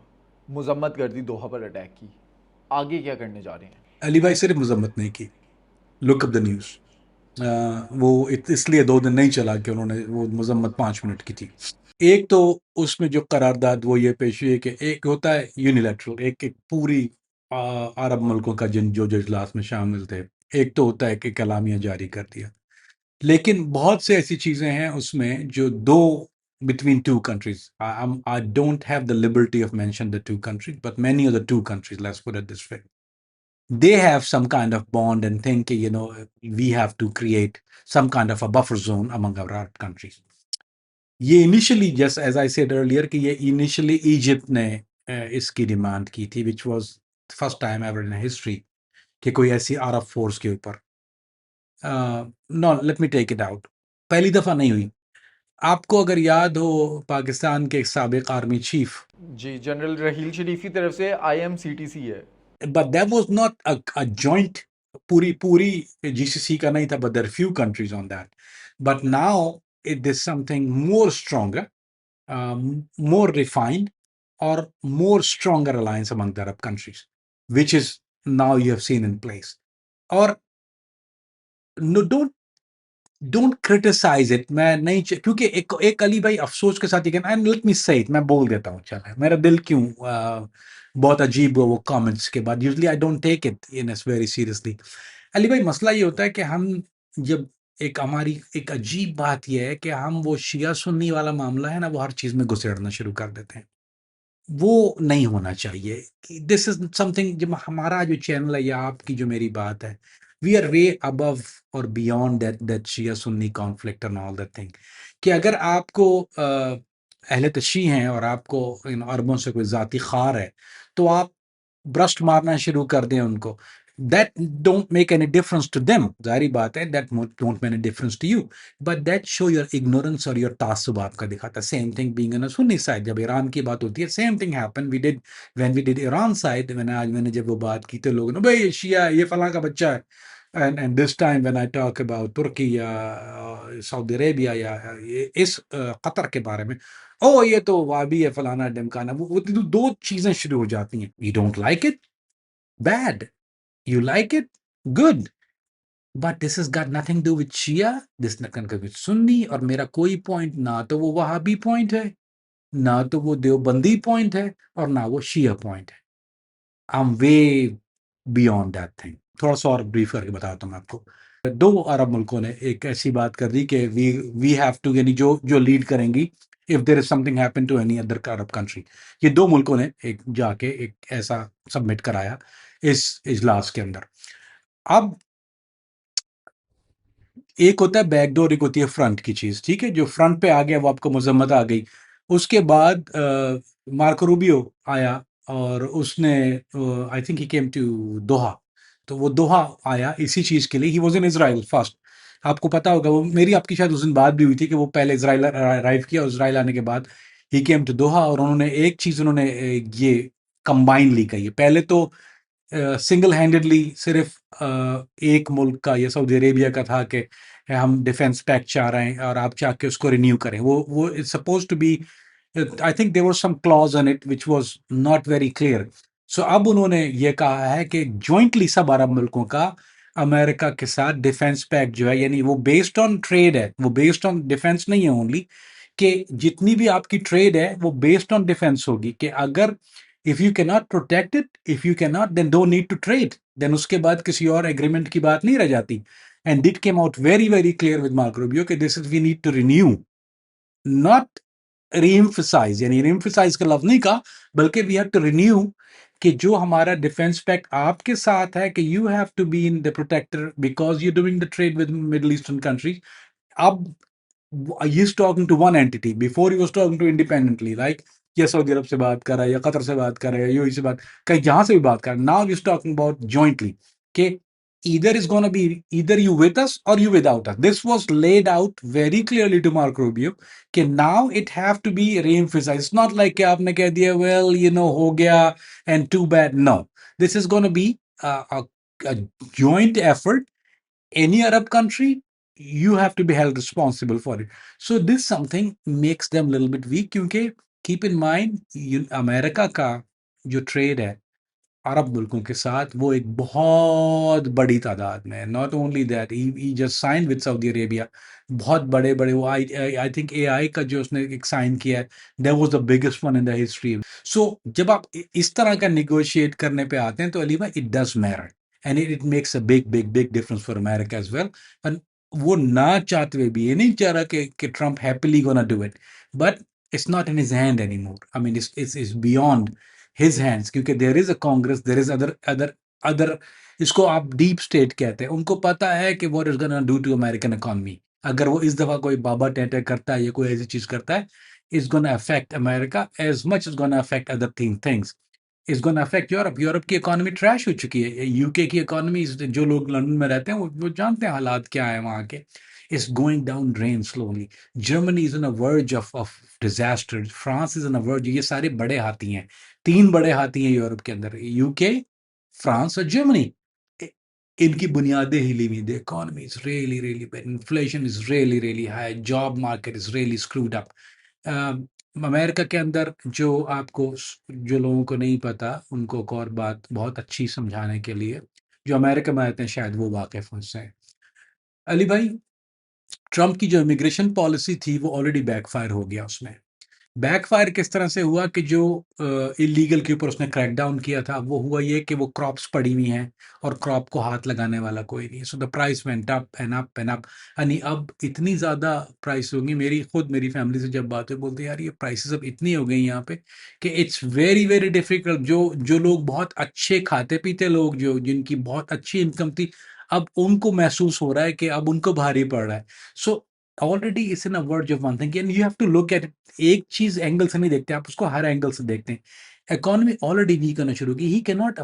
मजम्मत कर दी दोहा पर अटैक की. आगे क्या करने जा रहे हैं? अली भाई सिर्फ मजम्मत नहीं की, लुक अप द न्यूज़. वो इसलिए 2 दिन नहीं चला कि उन्होंने वो मजम्मत 5 मिनट की थी. एक तो उसमें जो करारदाद वो ये पेश हुई है कि एक होता है यूनिलैटरल, एक पूरी अरब मुल्कों का जो जो इजलास में शामिल थे. एक तो होता है कि कलामिया जारी कर दिया. लेकिन बहुत से ऐसी चीज़ें हैं उसमें जो दो, between two countries. I don't have the liberty of mention the two countries, but many of the two countries, let's put it this way, they have some kind of bond and think, we have to create some kind of a buffer zone among our Arab countries. ये initially, just as I said earlier, कि ये initially Egypt ने इसकी डिमांड की थी, which was the first time ever in history कि कोई ऐसी अरब फोर्स के ऊपर. No, let me take it out. पहली दफा नहीं हुई. आपको अगर याद हो, पाकिस्तान के साबिक आर्मी चीफ, जी, जनरल रहील शरीफ की तरफ से IMCTC है. but that was not a joint, पूरी पूरी GCC का नहीं था, but there are few countries on that. But now it is something more stronger, more refined, or more stronger alliance among the Arab countries, which is now you have seen in place. Or no, don't criticize it. मैं नहीं क्योंकि एक अली भाई अफसोस के साथ ये कहना, एंड लेट मी से इट, मैं बोल देता हूँ, चला मेरा दिल क्यों बहुत अजीब हुआ वो कमेंट्स के बाद. Usually I don't take it in as very seriously. Ali भाई मसला ये होता है कि हम जब हमारी एक अजीब बात यह है कि हम वो शिया सुन्नी वाला मामला है ना, वो हर चीज़ में घुसेड़ना शुरू कर देते हैं. वो नहीं होना चाहिए। दिस इज समथिंग, जब हमारा जो चैनल है या आपकी जो मेरी बात है, वी आर वे अबव और beyond that Shia Sunni conflict and all that thing. कि अगर आपको अहले तशी हैं और आपको इन अरबों से कोई ज़ाती ख़ार है, तो आप ब्रस्ट मारना शुरू कर दें उनको, that don't make any difference to them, ज़ाहिर बात है, that don't make any difference to you, but that show your ignorance और योर तासुब आपका दिखाता है। Same thing being on Sunni side, जब ईरान की बात होती है, same thing happen we did when we did Iran side. मैंने जब वो बात की तो लोगों ने, भाई ये शिया ये फलां का बच्चा है। And this time when I talk about तुर्की या सऊदी अरेबिया या इस कतर के बारे में, ओ ये तो वाबी है फलाना ढिमकाना, वो दो चीजें शुरू हो जाती हैं। You don't like it, bad, you like it, good, but this has got nothing to do with Shia, this nothing to do with Sunni, और मेरा कोई पॉइंट ना तो वो वहाबी पॉइंट है, ना तो वो देवबंदी पॉइंट है, और ना वो शिया पॉइंट है। I am way beyond that thing. थोड़ा सा और ब्रीफ करके बताता हूँ मैं आपको। दो अरब मुल्कों ने एक ऐसी बात कर दी कि वी हैव टू, यानी जो जो लीड करेंगी if there is something happen to any other Arab country, ये दो मुल्कों ने एक जाके एक ऐसा सबमिट कराया इस इजलास के अंदर। अब एक होता है बैकडोर, एक होती है फ्रंट की चीज, ठीक है, जो फ्रंट पे आ गया वो आपको मजम्मत आ गई। उसके बाद मार्को रूबियो आया और उसने, I think he came to दोहा, तो वो दोहा आया इसी चीज के लिए, he was in Israel first. आपको पता होगा, वो मेरी आपकी शायद उस दिन बात भी हुई थी कि वो पहले इजराइल अराइव किया, इजराइल आने के बाद ही केम टू दोहा, और उन्होंने एक चीज उन्होंने ये कंबाइनली कही है। पहले तो सिंगल हैंडेडली सिर्फ एक मुल्क का या सऊदी अरेबिया का था कि हम डिफेंस पैक्ट चाह रहे हैं और आप चाह के उसको रिन्यू करें। वो it's suppose to be, I think there was some clause in it which was not very clear. So अब उन्होंने ये कहा है कि जॉइंटली सब अरब मुल्कों का अमेरिका के साथ डिफेंस पैक्ट जो है, यानी वो बेस्ड ऑन ट्रेड है, वो बेस्ड ऑन डिफेंस नहीं है ओनली, कि जितनी भी आपकी ट्रेड है वो बेस्ड ऑन डिफेंस होगी। कि अगर if you can not protect it, if you can not, then don't need to trade, then उसके बाद किसी और एग्रीमेंट की बात नहीं रह जाती। And that came out very very clear with Marco Rubio कि this is we need to renew, not reemphasize, यानी रीएम्फसाइज का लफ्ज नहीं कहा, बल्कि वी हैव टू रिन्यू कि जो हमारा डिफेंस पैक्ट आपके साथ है, कि you have to be in the protector because you doing the trade with Middle Eastern countries. अब he's talking to one entity. Before he was talking to independently, like या सऊदी अरब से बात कर रहा है या कतर से बात कर रहा है या यूएई से बात, कहीं जहां से भी बात कर रहा है, now he's talking about jointly कि either is going to be either you with us or you without us. This was laid out very clearly to Mark Rubio कि now it have to be re-emphasized. It's not like कि आपने कह दिया well you know हो गया and too bad. No, this is going to be a joint effort. Any Arab country, you have to be held responsible for it. So this something makes them a little bit weak, क्योंकि keep in mind अमेरिका का जो ट्रेड है अरब मुल्कों के साथ वो एक बहुत बड़ी तादाद में है। Not only that, he just sign with Saudi Arabia, बहुत बड़े बड़े वो आई थिंक एआई का जो उसने एक साइन किया है, that was the biggest one in the history. So जब आप इस तरह का निगोशिएट करने पे आते हैं तो अली भाई it does matter, and it makes a big big big difference for America as well. And वो ना चाहते हुए भी, ये नहीं चाह रहा कि Trump happily gonna do it, but it's not in his hand any more. I mean it's beyond his hands, क्योंकि there is a Congress, there is other other other, इसको आप डीप स्टेट कहते हैं। उनको पता है कि what is gonna do to American economy. अगर वो इस दफा कोई बाबा टेंटे करता है या कोई ऐसी चीज करता है, is gonna affect America as much is gonna affect other things, is gonna affect Europe. Europe की इकोनॉमी ट्रैश हो चुकी है। यूके की इकोनॉमी, जो लोग लंदन में रहते हैं वो जानते हैं हालात क्या है वहाँ के, is going down drain slowly. Germany is on a verge of disaster, France is on a verge, ये सारे बड़े हाथी हैं, तीन बड़े हाथी हैं यूरोप के अंदर, यूके, फ्रांस और जर्मनी। इनकी बुनियादें हिली हुई, the economy is really really bad, inflation is really really high, job market is really screwed up. America के अंदर जो आपको, जो लोगों को नहीं पता उनको एक और बात बहुत अच्छी समझाने के लिए, जो अमेरिका में रहते हैं शायद वो वाकिफ उससे हैं। अली भाई, ट्रम्प की जो इमिग्रेशन पॉलिसी थी वो ऑलरेडी बैकफायर हो गया उसमें। बैकफायर किस तरह से हुआ कि जो इलीगल के ऊपर उसने क्रैकडाउन किया था वो हुआ ये कि वो क्रॉप्स पड़ी हुई हैं और क्रॉप को हाथ लगाने वाला कोई नहीं है, so the price went up and up and up. यानी अब इतनी ज़्यादा प्राइस होगी, मेरी फैमिली से जब बात हुई बोलते हैं यार ये प्राइसेस अब इतनी हो गई यहाँ पे कि इट्स वेरी वेरी डिफिकल्ट। जो जो लोग बहुत अच्छे खाते पीते लोग जो जिनकी बहुत अच्छी इनकम थी, अब उनको महसूस हो रहा है कि अब उनको भारी पड़ रहा है। So already it's in a verge of one thing and you have to look at, एक चीज एंगल से नहीं देखते आप उसको, हर एंगल से देखते हैं। इकोनॉमी ऑलरेडी वीक होना शुरू की, ही कैन नॉट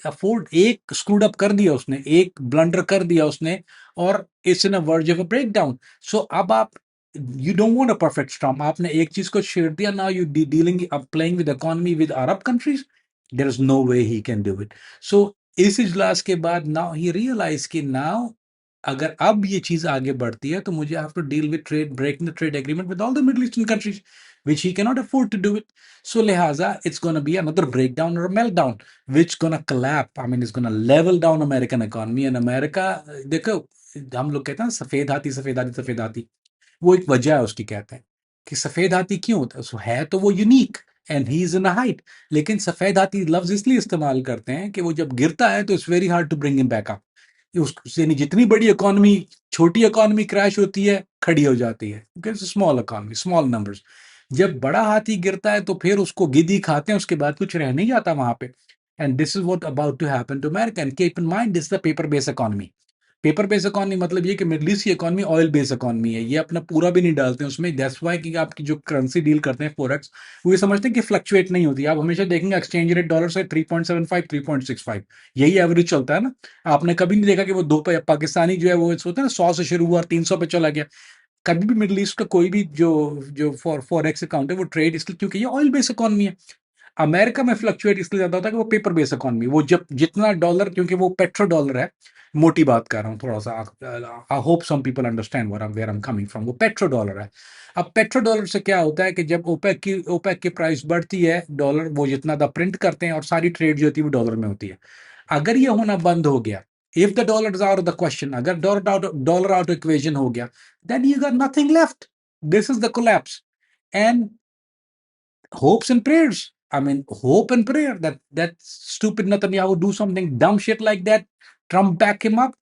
अफोर्ड, एक स्क्रूड अप कर दिया उसने, एक ब्लंडर कर दिया उसने, और it's in a verge of a break down. So अब आप, you don't want a perfect storm, आपने एक चीज को छेड़ दिया, नाउ यू डीलिंग अब playing with economy with Arab countries, there is no way he can do it. So इस इजलास के बाद नाउ ही रियलाइज कि नाउ अगर अब ये चीज आगे बढ़ती है तो मुझे have to deal with trade, breaking the trade agreement with all the Middle Eastern countries which he cannot afford to do it. So lihaza, it's going to be another breakdown or a meltdown, which going to collapse. I mean, it's going to level down American economy and America. देखो, हम लोग कहते हैं ना, सफेद हाथी सफेद हाथी सफेद हाथी, वो एक वजह है उसकी, कहते हैं कि सफेद हाथी क्यों होता है, है तो वो unique and he is in a height, लेकिन सफेद हाथी लफ्ज इसलिए इस्तेमाल करते हैं कि वो जब गिरता है तो it's very hard to bring him back up. यानी जितनी बड़ी इकोनॉमी, छोटी इकोनॉमी क्रैश होती है, खड़ी हो जाती है, क्योंकि स्मॉल इकोनॉमी, स्मॉल नंबर्स। जब बड़ा हाथी गिरता है तो फिर उसको गिद्दी खाते हैं, उसके बाद कुछ रह नहीं जाता वहां पे। And this is what about to happen to America, and keep in mind this the paper based economy. Paper based economy मतलब ये कि मिडिल ईस्ट की इकोनॉमी ऑयल बेस्ड इकोनॉमी है, ये अपना पूरा भी नहीं डालते हैं उसमें। दैट्स व्हाई कि आपकी जो करेंसी डील करते हैं फॉरेक्स, वो ये समझते हैं कि फ्लक्चुएट नहीं होती। आप हमेशा देखेंगे एक्सचेंज रेट डॉलर से 3.75 3.65, यही एवरेज चलता है ना। आपने कभी नहीं देखा कि वो दो पाकिस्तानी जो है वो होता है ना 100 से शुरू हुआ और 300 पे चला गया। कभी भी मिडिल ईस्ट का कोई भी जो जो फॉरेक्स अकाउंट है वो ट्रेड, इसलिए क्योंकि ये ऑयल बेस्ड इकोनॉमी है। अमेरिका में फ्लक्चुएट इसलिए ज्यादा होता है कि वो पेपर बेस्ड इकोनॉमी, वो जब जितना डॉलर, क्योंकि वो पेट्रो डॉलर है, मोटी बात कर रहा हूँ थोड़ा सा, I hope some people understand where I am coming from, वो पेट्रो डॉलर है। अब पेट्रो डॉलर से क्या होता है कि जब ओपेक की प्राइस बढ़ती है, डॉलर वो जितना दा प्रिंट करते हैं और सारी ट्रेड जो होती है वो डॉलर में होती है। अगर ये होना बंद हो गया, if the dollar is out of the question, अगर डॉलर आउट इक्वेशन हो गया, then you got nothing left, this is the collapse. And hopes and prayers. I mean, hope and prayer that stupid Netanyahu do something dumb shit like that. Trump back him up.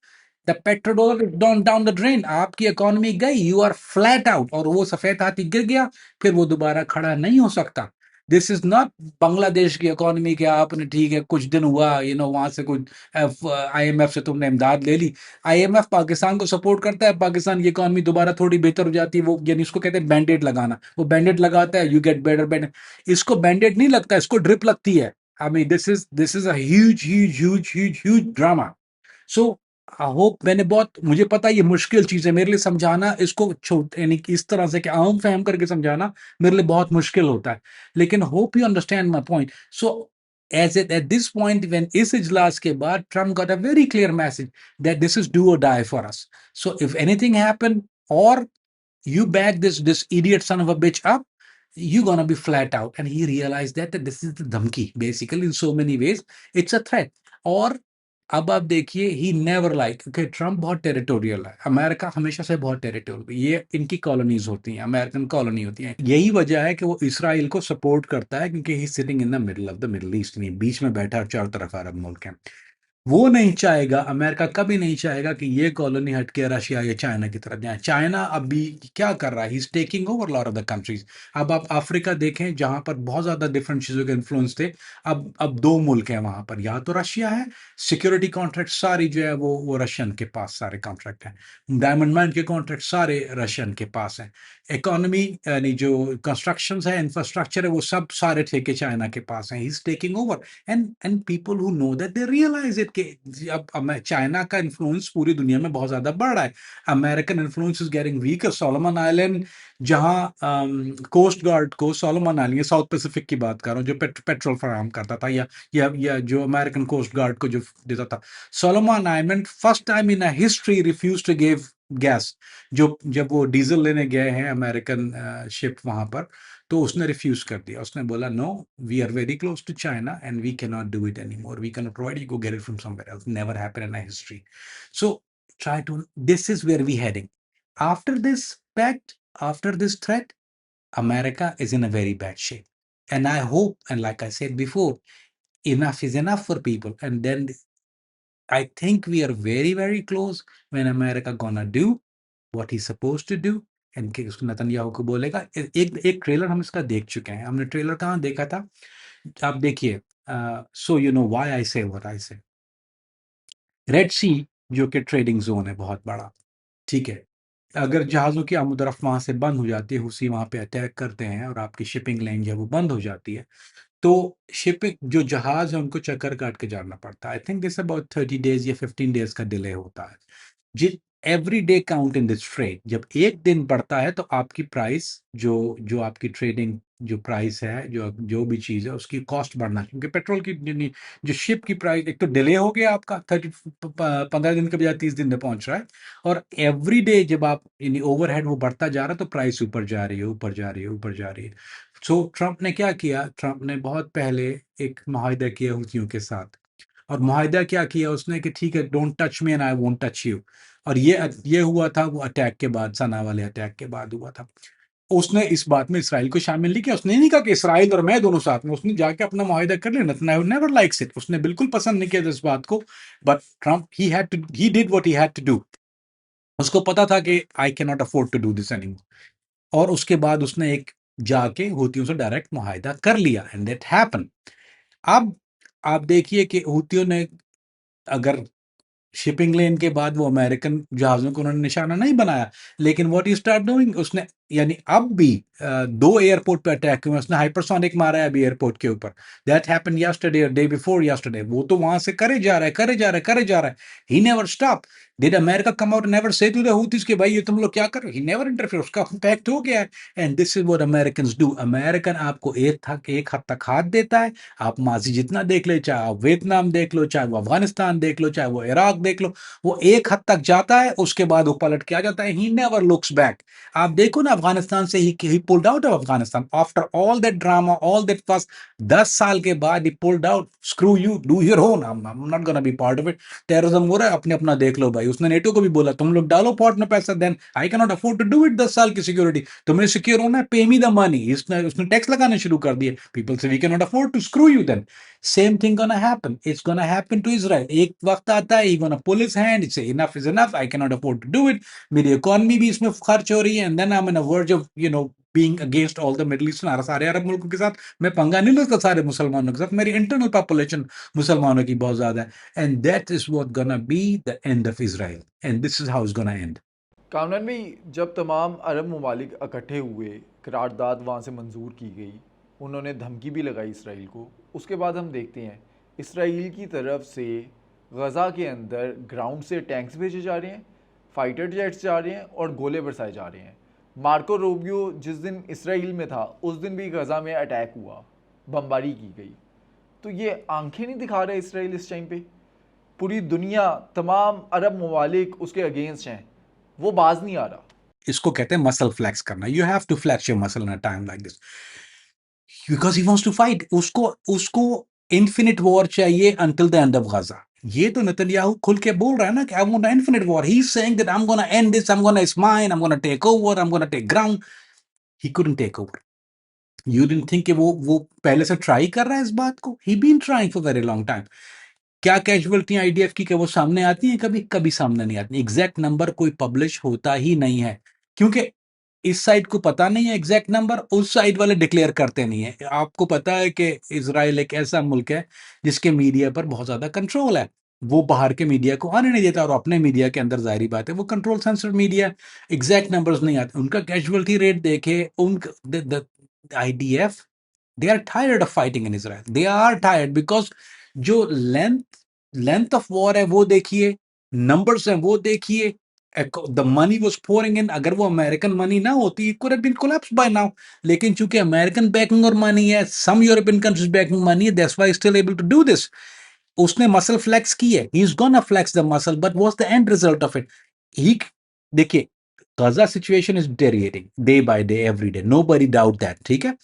The petrodollar is down the drain. आपकी इकोनॉमी गई, यू आर फ्लैट आउट, और वो सफेद हाथी गिर गया, फिर वो दोबारा खड़ा नहीं हो सकता। दिस इज नॉट बांग्लादेश की इकोनॉमी के आपने ठीक है कुछ दिन हुआ, वहां से कुछ आईएमएफ से तुमने इमदाद ले ली। आईएमएफ पाकिस्तान को सपोर्ट करता है, पाकिस्तान की इकोनॉमी दोबारा थोड़ी बेहतर हो जाती है, वो यानी उसको कहते हैं बैंडेड लगाना, वो बैंडेड लगाता है, यू गेट बेटर बेटर। इसको बैंडेड नहीं लगता, इसको ड्रिप लगती है। आई mean this is a huge huge huge huge huge drama. So I hope, मैंने बहुत, मुझे पता है ये मुश्किल चीज है मेरे लिए समझाना इसको, यानी कि इस तरह से कि आम फहम करके समझाना मेरे लिए बहुत मुश्किल होता है, लेकिन hope you understand my point. So at this point, when इस इजलास के बाद Trump got a very clear message that this is do or die for us. So if anything happen, or you back this idiot son of a bitch up, you're gonna be flat out. And he realized that this is the dhamki, basically in so many ways it's a threat। और अब आप देखिए, he never like, okay, Trump बहुत टेरिटोरियल है, अमेरिका हमेशा से बहुत टेरिटोरियल, ये इनकी कॉलोनीज होती हैं, अमेरिकन कॉलोनी होती हैं। यही वजह है कि वो इसराइल को सपोर्ट करता है, क्योंकि he sitting in the middle of the Middle East, नहीं बीच में बैठा है, चारों तरफ अरब मुल्क हैं। वो नहीं चाहेगा, अमेरिका कभी नहीं चाहेगा कि ये कॉलोनी हटके रशिया या चाइना की तरफ जाए। चाइना अभी क्या कर रहा है, he is taking over lot of the countries. अब आप अफ्रीका देखें जहां पर बहुत ज्यादा डिफरेंट चीजों के इन्फ्लुएंस थे, अब दो मुल्क हैं वहां पर, या तो रशिया है, सिक्योरिटी कॉन्ट्रैक्ट सारी जो है वो रशियन के पास सारे कॉन्ट्रैक्ट हैं, डायमंड माइन के कॉन्ट्रैक्ट सारे रशियन के पास हैं। इकोनॉमी यानी जो कंस्ट्रक्शन है, इंफ्रास्ट्रक्चर है, वो सब सारे ठेके चाइना के पास हैं, he is taking over. And people who know that they realize it कि अब चाइना का इन्फ्लुएंस पूरी दुनिया में बहुत ज्यादा बढ़ रहा है, American influence is getting weaker. Solomon island, जहां कोस्ट गार्ड को, सोलोमन आइलैंड, ये साउथ पैसिफिक की बात कर रहा हूँ, जो पेट्रोल फराहम करता था, या जो अमेरिकन कोस्ट गार्ड को जो देता था, Solomon Island first time in history refuse to give gas. जो जब वो डीजल लेने गए हैं अमेरिकन शिप वहां पर, तो उसने रिफ्यूज कर दिया, उसने बोला no, we are very close to China and we can not do it any more, we can not provide, you go get it from somewhere else, never happen in history. So try to, this is where we heading after this pact, after this threat, America is in a very bad shape. And I hope, and like I said before, enough is enough for people. And then I think we are very, very close when America gonna do what he's supposed to do. And कि उसको नेतन्याहू को बोलेगा एक एक ट्रेलर हम इसका देख चुके हैं हमने ट्रेलर कहाँ देखा था आप देखिए so you know why I से व्हाट आई से रेड सी जो कि ट्रेडिंग जोन है बहुत बड़ा ठीक है अगर जहाज़ों की आमद-ओ-रफ़्त वहाँ से बंद हो जाती है, हुसी वहाँ पे अटैक करते हैं और आपकी शिपिंग लाइन जो है वो बंद हो जाती है, तो शिपिंग जो जहाज़ है उनको चक्कर काट के जाना पड़ता है। I think this about 30 days या 15 डेज़ का डिले होता है। जि every day count in this trade जब एक दिन बढ़ता है तो आपकी प्राइस जो जो आपकी ट्रेडिंग जो प्राइस है जो जो भी चीज़ है उसकी कॉस्ट बढ़ना क्योंकि पेट्रोल की जो शिप की प्राइस एक तो डिले हो गया आपका 15 दिन के बजाय 30 दिन में पहुंच रहा है और एवरी डे जब आप यानी ओवरहेड वो बढ़ता जा रहा है तो प्राइस ऊपर जा रही है ऊपर जा रही है ऊपर जा रही है सो ट्रंप ने क्या किया ट्रंप ने बहुत पहले एक माहिदा किया हुतियों के साथ और मुआहिदा क्या किया उसने कि ठीक है don't touch me and I won't touch you और ये हुआ था वो अटैक के बाद सना वाले अटैक के बाद हुआ था उसने इस बात में इसराइल को शामिल नहीं किया उसने नहीं कहा कि इसराइल और मैं दोनों साथ में उसने जाके अपना मुआहिदा कर लिया नेतन्याहू नेवर लाइक्स इट उसने बिल्कुल पसंद नहीं किया था इस बात को but Trump he did what he had to do उसको पता था कि I can not afford to do this anymore और उसके बाद उसने एक जाके हूतियों से डायरेक्ट मुआहिदा कर लिया एंड दैट हैपन अब आप देखिए कि हूतियों ने अगर शिपिंग लेन के बाद वो अमेरिकन जहाज़ों को उन्होंने निशाना नहीं बनाया लेकिन व्हाट ही स्टार्ट डूइंग उसने यानी अब भी 2 एयरपोर्ट पे अटैक हुए उसने हाइपरसोनिक मारा है अभी एयरपोर्ट के ऊपर that happened yesterday day before yesterday वो तो वहां से करे जा रहा है करे जा रहा है करे जा रहा है he never stop did America come out never से टू द हूथीज के भाई ये तुम लोग क्या कर रहे हो ही नेवर इंटरफेयर उसका इम्पैक्ट हो गया है and this is what American do American आपको एक हद तक हाथ देता है आप माजी जितना देख ले चाहे आप वियतनाम देख लो चाहे वो अफगानिस्तान देख लो चाहे वो इराक देख लो वो एक हद तक जाता है उसके बाद वो पलट के आ जाता है ही नेवर लुक्स बैक आप देखो ना अफगानिस्तान से ही pulled out of Afghanistan after all that drama all that first 10 साल के बाद ही pulled out screw you do your own I am not gonna be part of it terrorism हो रहा है अपने अपना देख लो भाई उसने नेटो को भी बोला तुम लोग डालो पॉट में पैसा then I can not afford to do it 10 साल की सिक्योरिटी तुमने सिक्योर होना है पे मी द मनी उसने टैक्स लगाने शुरू कर दिए पीपल से we can not afford to screw you then same thing gonna happen it's gonna happen to Israel एक वक्त आता है he gonna pull his hand it's enough is enough I can not afford to do it मेरी इकोनॉमी भी इसमें खर्च हो रही है and then I am in a verge of you know being against all the Middle East सारे अरब मुल्कों के साथ मैं पंगा नहीं लेता सारे मुसलमानों के साथ मेरी इंटरनल पॉपुलेशन मुसलमानों की बहुत ज्यादा है and that is what gonna be the end of Israel and this is how it's gonna and Kamran भाई जब तमाम अरब ममालिक इकट्ठे हुए करारदाद वहाँ से मंजूर की गई उन्होंने धमकी भी लगाई इसराइल को उसके बाद हम देखते हैं इसराइल की तरफ से गज़ा के अंदर ग्राउंड से टैंक्स भेजे जा रहे हैं फाइटर जेट्स जा रहे हैं और गोले बरसाए जा रहे हैं मार्को रूबियो जिस दिन इसराइल में था उस दिन भी गज़ा में अटैक हुआ बमबारी की गई तो ये आंखें नहीं दिखा रहे इसराइल इस टाइम पे पूरी दुनिया तमाम अरब ममालिक उसके अगेंस्ट हैं वो बाज नहीं आ रहा इसको कहते हैं मसल फ्लेक्स करना you have to flex your muscle in a time like this because he wants to fight उसको उसको इन्फिनिट वॉर चाहिए until the end of Gaza ये तो नेतन्याहू खुल के बोल रहा है ना कि I want infinite war he is saying that I am gonna end this I am gonna it's mine I am gonna take over I am gonna take ground he couldn't take over you didn't think कि वो पहले से ट्राई कर रहा है इस बात को he been trying for very long time क्या कैजुअलिटी आईडीएफ की वो सामने आती है कभी कभी सामने नहीं आती एग्जैक्ट नंबर कोई पब्लिश होता ही नहीं है क्योंकि इस साइड को पता नहीं है एग्जैक्ट नंबर उस साइड वाले डिक्लेयर करते नहीं है आपको पता है कि इसराइल एक ऐसा मुल्क है जिसके मीडिया पर बहुत ज्यादा कंट्रोल है वो बाहर के मीडिया को आने नहीं देता और अपने मीडिया के अंदर जाहिर बात है वो control censor media exact numbers नहीं आते उनका कैजुअलिटी रेट देखे उन IDF they are tired of fighting in Israel they are tired because जो लेंथ लेंथ ऑफ वॉर है वो देखिए नंबर्स हैं वो देखिए the money was pouring in अगर वो अमेरिकन मनी ना होती it could have been collapse by now लेकिन चूंकि अमेरिकन बैकिंग और मनी है some European countries backing money है that's why still able to do this उसने मसल फ्लेक्स की है he is gonna flex the muscle but what's the end result of it he देखिए Gaza situation is deteriorating day by day every day nobody doubt that ठीक है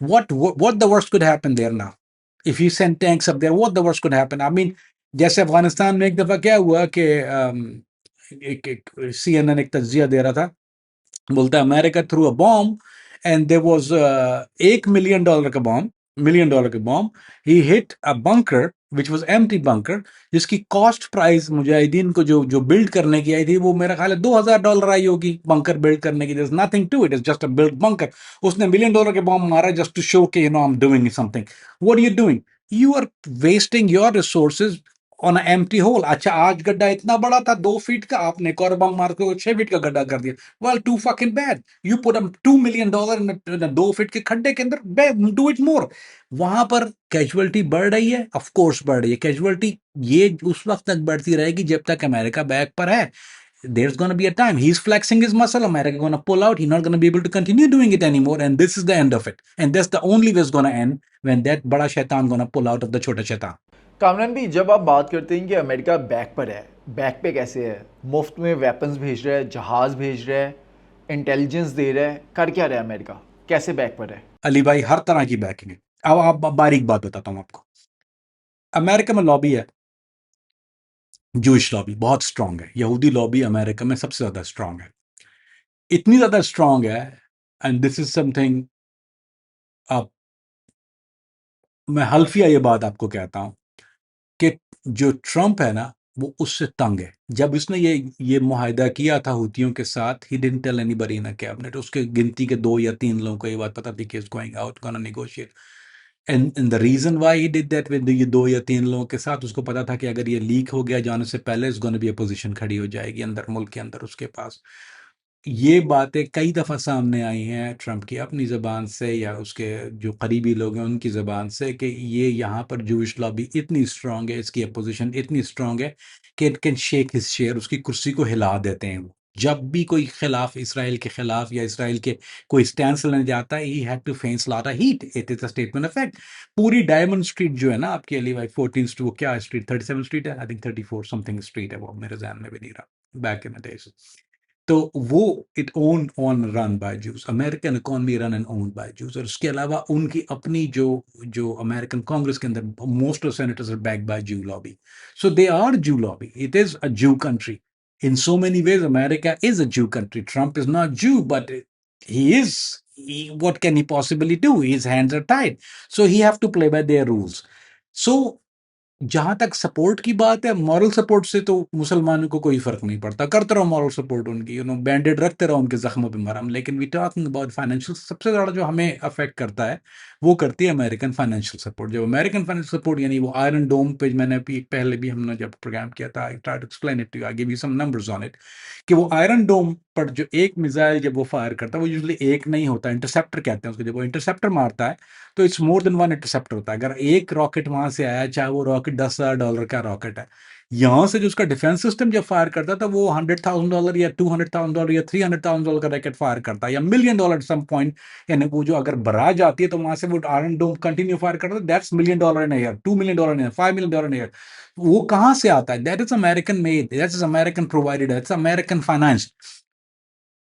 what the worst could happen there now if you send tanks up there what the worst could happen I mean जैसे अफगानिस्तान में एक दफा क्या हुआ कि एक CNN एक तज्जिया दे रहा था बोलता है America through a bomb and there was $1 million का बॉम्ब, $1 million का bomb. He hit a bunker which was empty bunker, जिसकी कॉस्ट प्राइस मुजाहिदीन को जो जो बिल्ड करने की आई थी वो मेरा ख्याल है $2,000 आई होगी बंकर बिल्ड करने की. There's nothing to it, it's just a built bunker. उसने $1 million के बॉम्ब मारा just to show कि I'm doing something. What are you doing? You are wasting your resources on an empty hole. अच्छा, आज गड्ढा इतना बड़ा था 2 फीट का, आपने एक और बम मार के 6 फीट का गड्ढा कर दिया. Well, too fucking bad. You put a $2 million in a 2 feet के खड्डे के अंदर, do it more. वहां पर कैजुअलिटी बढ़ रही है, ऑफ कोर्स बढ़ रही है कैजुअलिटी. ये उस वक्त तक बढ़ती रहेगी जब तक अमेरिका बैक पर है. There's going to be a time he's flexing his muscle, America going to pull out, he's not going to be able to continue doing it anymore, and this is the end of it, and that's the only way it's going to end, when that bada shaitan going to pull out of the chota shaitan. Kamran भी, जब आप बात करते हैं कि अमेरिका बैक पर है, बैक पे कैसे है? मुफ्त में वेपन्स भेज रहा है, जहाज भेज रहा है, इंटेलिजेंस दे रहा है, कर क्या रहा है अमेरिका? कैसे बैक पर है? अली भाई, हर तरह की बैकिंग है. अब आप बारीक बात बताता हूं आपको. अमेरिका में लॉबी है, जूइश लॉबी बहुत स्ट्रांग है. यहूदी लॉबी अमेरिका में सबसे ज्यादा स्ट्रांग है. इतनी ज्यादा स्ट्रांग है, एंड दिस इज समथिंग, आप, मैं हल्फिया ये बात आपको कहता हूं कि जो ट्रंप है ना, वो उससे तंग है. जब उसने ये मुआहिदा किया था हूतियों के साथ, he didn't tell anybody in cabinet. उसके गिनती के 2 या 3 लोगों को ये बात पता थी कि is going out, gonna negotiate. And the reason why he did that with ये 2 या 3 लोगों के साथ, उसको पता था कि अगर ये लीक हो गया जाने से पहले, इज गोना बी अपोजिशन खड़ी हो जाएगी अंदर मुल्क के अंदर उसके पास. ये बातें कई दफ़ा सामने आई हैं ट्रंप की अपनी ज़बान से या उसके जो करीबी लोग हैं उनकी ज़बान से, कि ये यहाँ पर जूइश लॉबी इतनी स्ट्रांग है, इसकी अपोजिशन इतनी स्ट्रांग है कि it can shake his chair, उसकी कुर्सी को हिला देते हैं वो. जब भी कोई खिलाफ, इसराइल के खिलाफ या इसराइल के कोई स्टैंड लेने जाता है, he had to face lot of heat. It is a statement of fact. पूरी डायमंड स्ट्रीट जो है ना आपकी, अली भाई, 14 स्ट्रीट, वो क्या स्ट्रीट, 37 स्ट्रीट है आई थिंक, 34 समथिंग स्ट्रीट है वो, मेरे जहन में भी नहीं रहा, बैक इन द डेज. तो वो it own on run by Jews, American economy run and own by Jews. और उसके अलावा उनकी अपनी जो जो अमेरिकन कांग्रेस के अंदर most of senators are backed by Jew lobby. So they are Jew lobby. It is a Jew country. In so many ways, America is a Jew country. Trump is not Jew, but he is. What can he possibly do? His hands are tied, so he have to play by their rules. So जहां तक सपोर्ट की बात है, मॉरल सपोर्ट से तो मुसलमानों को कोई फर्क नहीं पड़ता. करते रहो मॉरल सपोर्ट उनकी, बैंडेड रखते रहो उनके जख्मों पे मरहम. लेकिन वी टॉकिंग अबाउट फाइनेंशियल, सबसे ज़्यादा जो हमें अफेक्ट करता है वो करती है अमेरिकन फाइनेंशियल सपोर्ट. जब अमेरिकन फाइनेंशियल सपोर्ट, यानी वो आयरन डोम पे, मैंने पहले भी हमने जब प्रोग्राम किया था, I try to explain it to you, I give you some numbers on it, कि वो आयरन डोम पर जो एक मिसाइल जब वो फायर करता है, वो यूजुअली एक नहीं होता, इंटरसेप्टर कहते हैं उसको. जब वो इंटरसेप्टर मारता है तो it's more than one interceptor होता है. अगर एक रॉकेट वहां से आया, चाहे वो रॉकेट $10,000 का रॉकेट है, यहां से जो उसका डिफेंस सिस्टम जब फायर करता था, वो $100,000 या $200,000 या $300,000 का रॉकेट फायर करता है, या $1 million सम पॉइंट. यानी वो जो अगर बराज आती है तो वहां से वो आयरन डोम कंटिन्यू फायर करता है. That's $1 million in year, $2 million in year, $5 million in year. वो कहां से आता है? That is American made, that is American provided, that's American finance.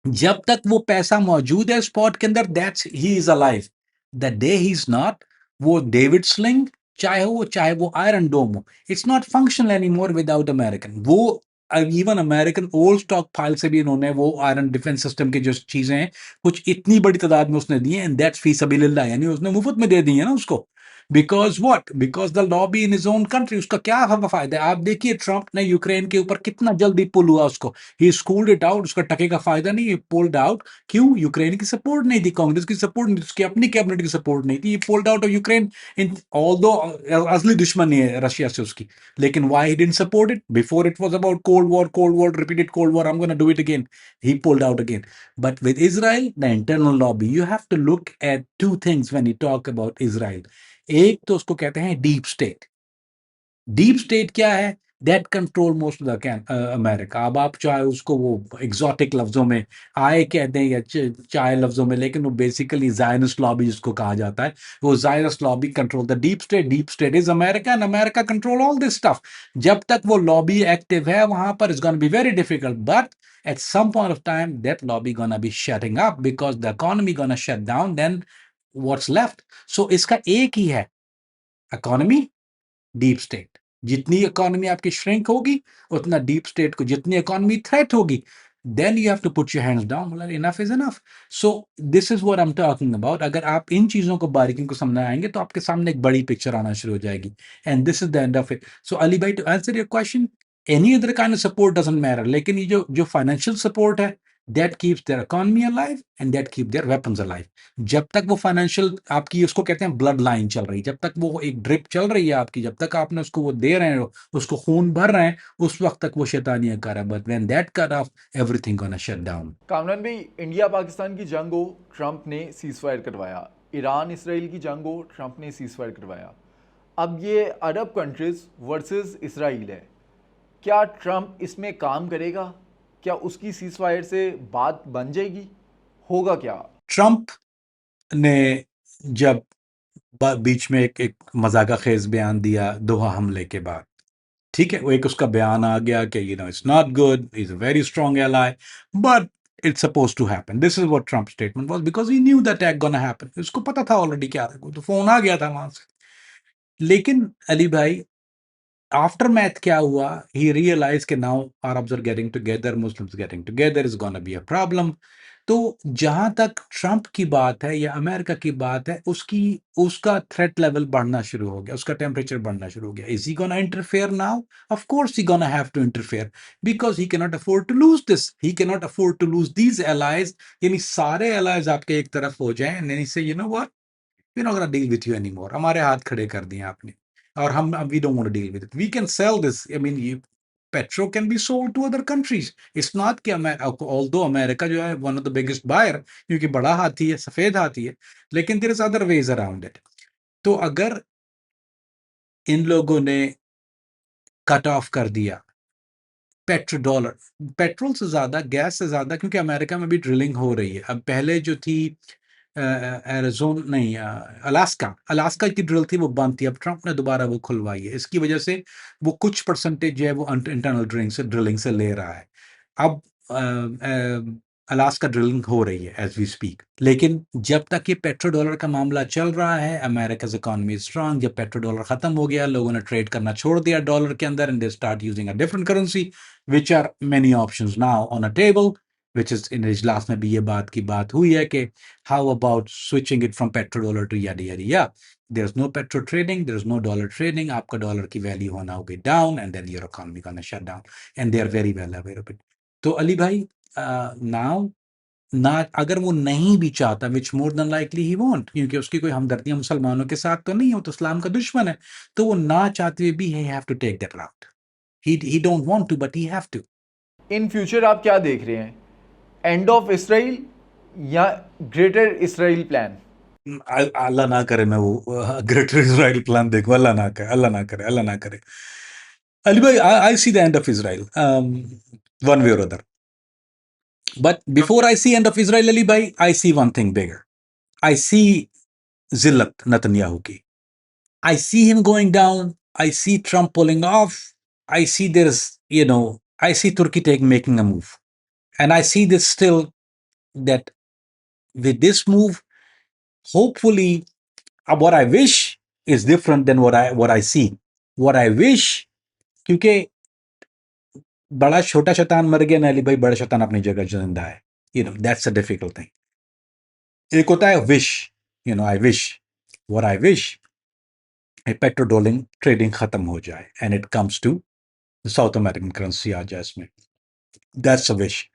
जब तक वो पैसा मौजूद है स्पॉट के अंदर, that's he is alive. The day he is not, वो डेविड स्लिंग चाहे वो आयरन डोम हो, it's not functional any more without American. वो even American old stock file से भी इन्होंने वो आयरन डिफेंस सिस्टम की जो चीजें हैं, कुछ इतनी बड़ी तादाद में उसने दी है, एंड दैट्स फी सबीलिल्लाह, यानी उसने मुफ्त में दे दी है ना उसको. Because what, because the lobby in his own country. उसका क्या फायदा है? आप देखिए ट्रंप ने यूक्रेन के ऊपर कितना जल्दी पुल हुआ उसको. ही स्कूल्ड इट आउट, उसका टके का फायदा नहीं, पुल्ड आउट. क्यों? यूक्रेन की सपोर्ट नहीं थी, कांग्रेस की सपोर्ट नहीं थी, उसकी अपनी कैबिनेट की सपोर्ट नहीं थी. Pulled out of Ukraine, in although असली दुश्मनी है रशिया से उसकी. लेकिन why he didn't support it? Before it was about cold war, repeated cold war, I am gonna do it again. He pulled out again. But with Israel, the internal lobby, you have to look at two things when you talk about Israel. एक तो उसको कहते हैं डीप स्टेट. डीप स्टेट क्या है? That control most of the America. अब आप चाहे उसको वो एग्जॉटिक लफ्जों में आए कह दें या चाहे लफ्जों में, लेकिन वो बेसिकली जायनिस्ट लॉबी जिसको कहा जाता है, वो Zionist lobby control the deep state. Deep state is America and America control all this stuff. जब तक वो लॉबी एक्टिव है वहां पर, is gonna be very difficult. But at some point of time that lobby gonna be shutting up because the economy gonna shut down. Then what's left? So इसका एक ही है, इकोनॉमी, डीप स्टेट. जितनी इकोनॉमी आपकी श्रिंक होगी, उतना डीप स्टेट को, जितनी इकोनॉमी थ्रेट होगी, then you have to put your hands down. Well, enough is enough. So this is what I'm talking about. अगर आप इन चीज़ों को बारीकियों को समझ आएंगे तो आपके सामने एक बड़ी पिक्चर आना शुरू हो जाएगी. And this is the end of it. So Ali bhai, to answer your question, any other kind of support doesn't matter. लेकिन ये जो financial support है, that keeps their economy alive and that keep their weapons alive. जब तक वो फाइनेंशियल आपकी उसको कहते हैं ब्लड लाइन चल रही, जब तक वो एक ड्रिप चल रही है आपकी, जब तक आपने उसको वो दे रहे हैं, उसको खून भर रहे हैं, उस वक्त तक वो शैतानियां कर रहा है. But when that cut off, everything gonna shut down. Kamran भाई, इंडिया पाकिस्तान की जंग हो, ट्रंप ने सीज फायर करवाया. ईरान इसराइल की जंग हो, ट्रंप ने सीज फायर करवाया. अब ये अरब कंट्रीज वर्सेस इसराइल है. क्या ट्रंप इसमें काम करेगा? क्या उसकी सीज फायर से बात बन जाएगी? होगा क्या? ट्रंप ने जब बीच में एक मजाका खेज बयान दिया दोहा हमले के बाद, ठीक है, वो एक उसका बयान आ गया कि it's not good, is a very strong ally, but it's suppose to happen. This is what Trump statement was, because he knew that attack gonna happen. उसको पता था ऑलरेडी क्या था, तो फोन आ गया था वहां से. लेकिन अली भाई, आफ्टर मैथ क्या हुआ, ही रियलाइज कि now Arabs are getting together, Muslims getting together, is gonna be a problem. तो जहां तक ट्रंप की बात है या अमेरिका की बात है, उसका थ्रेट लेवल बढ़ना शुरू हो गया, उसका टेम्परेचर बढ़ना शुरू हो गया. Is he gonna interfere now? Of course he gonna have to interfere, because he can not afford to lose this, he can not afford to lose these allies. यानी सारे एलाइज आपके एक तरफ हो जाएं, and then he say, you know what, we're not going to deal with you anymore. हमारे हाथ खड़े कर दिए आपने, और हम we don't want to deal with it. We can sell this. I mean, petrol can be sold to other countries. It's not कि although America जो है one of the biggest buyer, क्योंकि बड़ा हाथी है, सफेद हाथी है, लेकिन there is other ways around it. तो अगर इन लोगों ने कट ऑफ कर दिया पेट्रोल डॉलर, पेट्रोल से ज्यादा, गैस से ज्यादा, क्योंकि अमेरिका में भी ड्रिलिंग हो रही है. अब पहले जो थी एरिजोन नहीं, अलास्का, अलास्का की ड्रिल थी वो बंद थी. अब ट्रंप ने दोबारा वो खुलवाई है. इसकी वजह से वो कुछ परसेंटेज जो है वो इंटरनल ड्रिलिंग से ले रहा है. अब अलास्का ड्रिलिंग हो रही है एज वी स्पीक. लेकिन जब तक ये पेट्रो डॉलर का मामला चल रहा है, अमेरिका इकोनॉमी स्ट्रांग. जब पेट्रो डॉलर खत्म हो गया, लोगों ने ट्रेड करना छोड़ दिया डॉलर के अंदर, and they start using a different currency, which are many options now on a table. Which is in इजलास में भी ये बात हुई है कि how about switching it from petrodollar to yada yada yeah. There's no petro trading, there's no dollar trading. आपका डॉलर की वैल्यू होना होगी down, and then your economy gonna shut down, and they are very well aware of it. तो अली भाई, now ना, अगर वो नहीं भी चाहता, विच मोर देन लाइकली ही वॉन्ट, क्योंकि उसकी कोई हमदर्दियां मुसलमानों के साथ तो नहीं है, वो तो इस्लाम का दुश्मन है, तो वो ना चाहते हुए भी he have to take that route. He don't want to, but he have to. In future आप क्या देख रहे हैं? एंड ऑफ इसराइल या ग्रेटर इसराइल प्लान? अल्लाह ना करे मैं वो ग्रेटर इजराइल प्लान देखूं. अल्लाह ना करे, अल्लाह ना करे, अल्लाह ना करे. Ali bhai, I see the end of Israel, one way or other. But before I see end of Israel, Ali bhai, I see one thing bigger. I see Zillat Netanyahu ki. I see him going down. I see Trump pulling off. I see I see Turkey making a move. And I see this still, that with this move, hopefully, what I wish is different than what I see. What I wish, क्योंकि बड़ा छोटा शैतान मर गया ना अली भाई, बड़ा शैतान अपनी जगह जिंदा है. That's a difficult thing. एक होता है wish, I wish, what I wish, petro dollar trading खत्म हो जाए and it comes to South American currency आ जाए इसमें. That's a wish.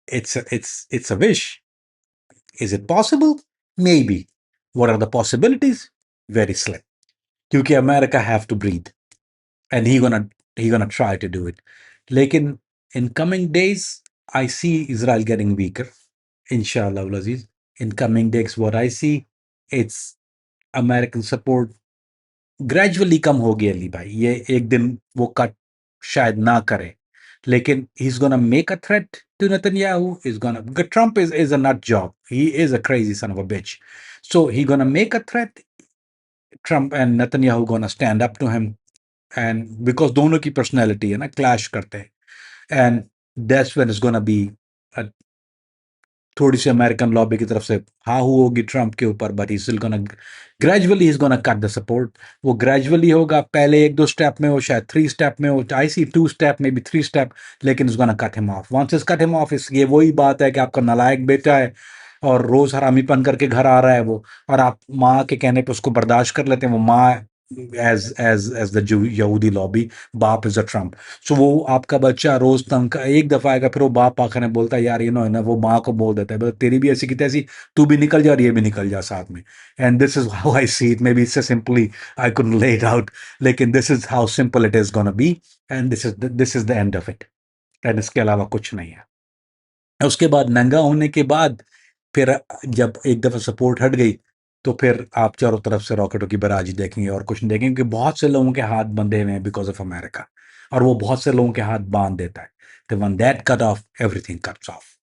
It's a wish. Is it possible? Maybe. What are the possibilities? Very slim, क्योंकि America have to breathe, and he gonna try to do it. Lekin in coming days, I see Israel getting weaker. Inshallah, ul Aziz. In coming days, what I see, it's American support gradually कम हो गया अली भाई. ये एक दिन वो कट शायद ना करे, लेकिन he's gonna make a threat to Netanyahu. Trump is a nut job. He is a crazy son of a bitch. So he gonna make a threat. Trump and Netanyahu gonna stand up to him, and because दोनों की पर्सनैलिटी है ना, क्लैश करते हैं, and that's when it's gonna B थोड़ी सी अमेरिकन लॉबी की तरफ से हाँ हू होगी ट्रम्प के ऊपर, but he still gonna gradually is gonna cut the support. वो ग्रेजुअली होगा, पहले एक दो स्टेप में हो, शायद 3 स्टेप में हो, आई सी 2 स्टेप में भी 3 स्टेप, लेकिन is gonna cut him off. Once is cut him off, इस ये वही बात है कि आपका नालायक बेटा है और रोज हरामीपन करके घर आ रहा है वो, और आप माँ के कहने पे उसको बर्दाश्त कर लेते हैं। वो माँ एज द यहूदी लॉबी, बाप इज अ ट्रम्प। सो वो आपका बच्चा रोज तंग एक दफा आएगा, फिर वो बाप आकर ने बोलता है यार यू नो ना, वो माँ को बोल देता है "बेटा, तेरी भी ऐसी की तैसी, तू भी निकल जा और ये भी निकल जा साथ में"। And this is how I see it, may be इससे सिंपली आई कुडंट ले इट आउट, लेकिन this is how simple it is gonna B, and this is the end of it. And इसके अलावा कुछ नहीं है। उसके बाद नंगा होने के बाद फिर जब एक दफा सपोर्ट हट गई, तो फिर आप चारों तरफ से रॉकेटों की बराजी देखेंगे और कुछ नहीं देखेंगे, क्योंकि बहुत से लोगों के हाथ बंधे हुए हैं बिकॉज ऑफ अमेरिका, और वो बहुत से लोगों के हाथ बांध देता है। तो one that cut off, everything cuts of.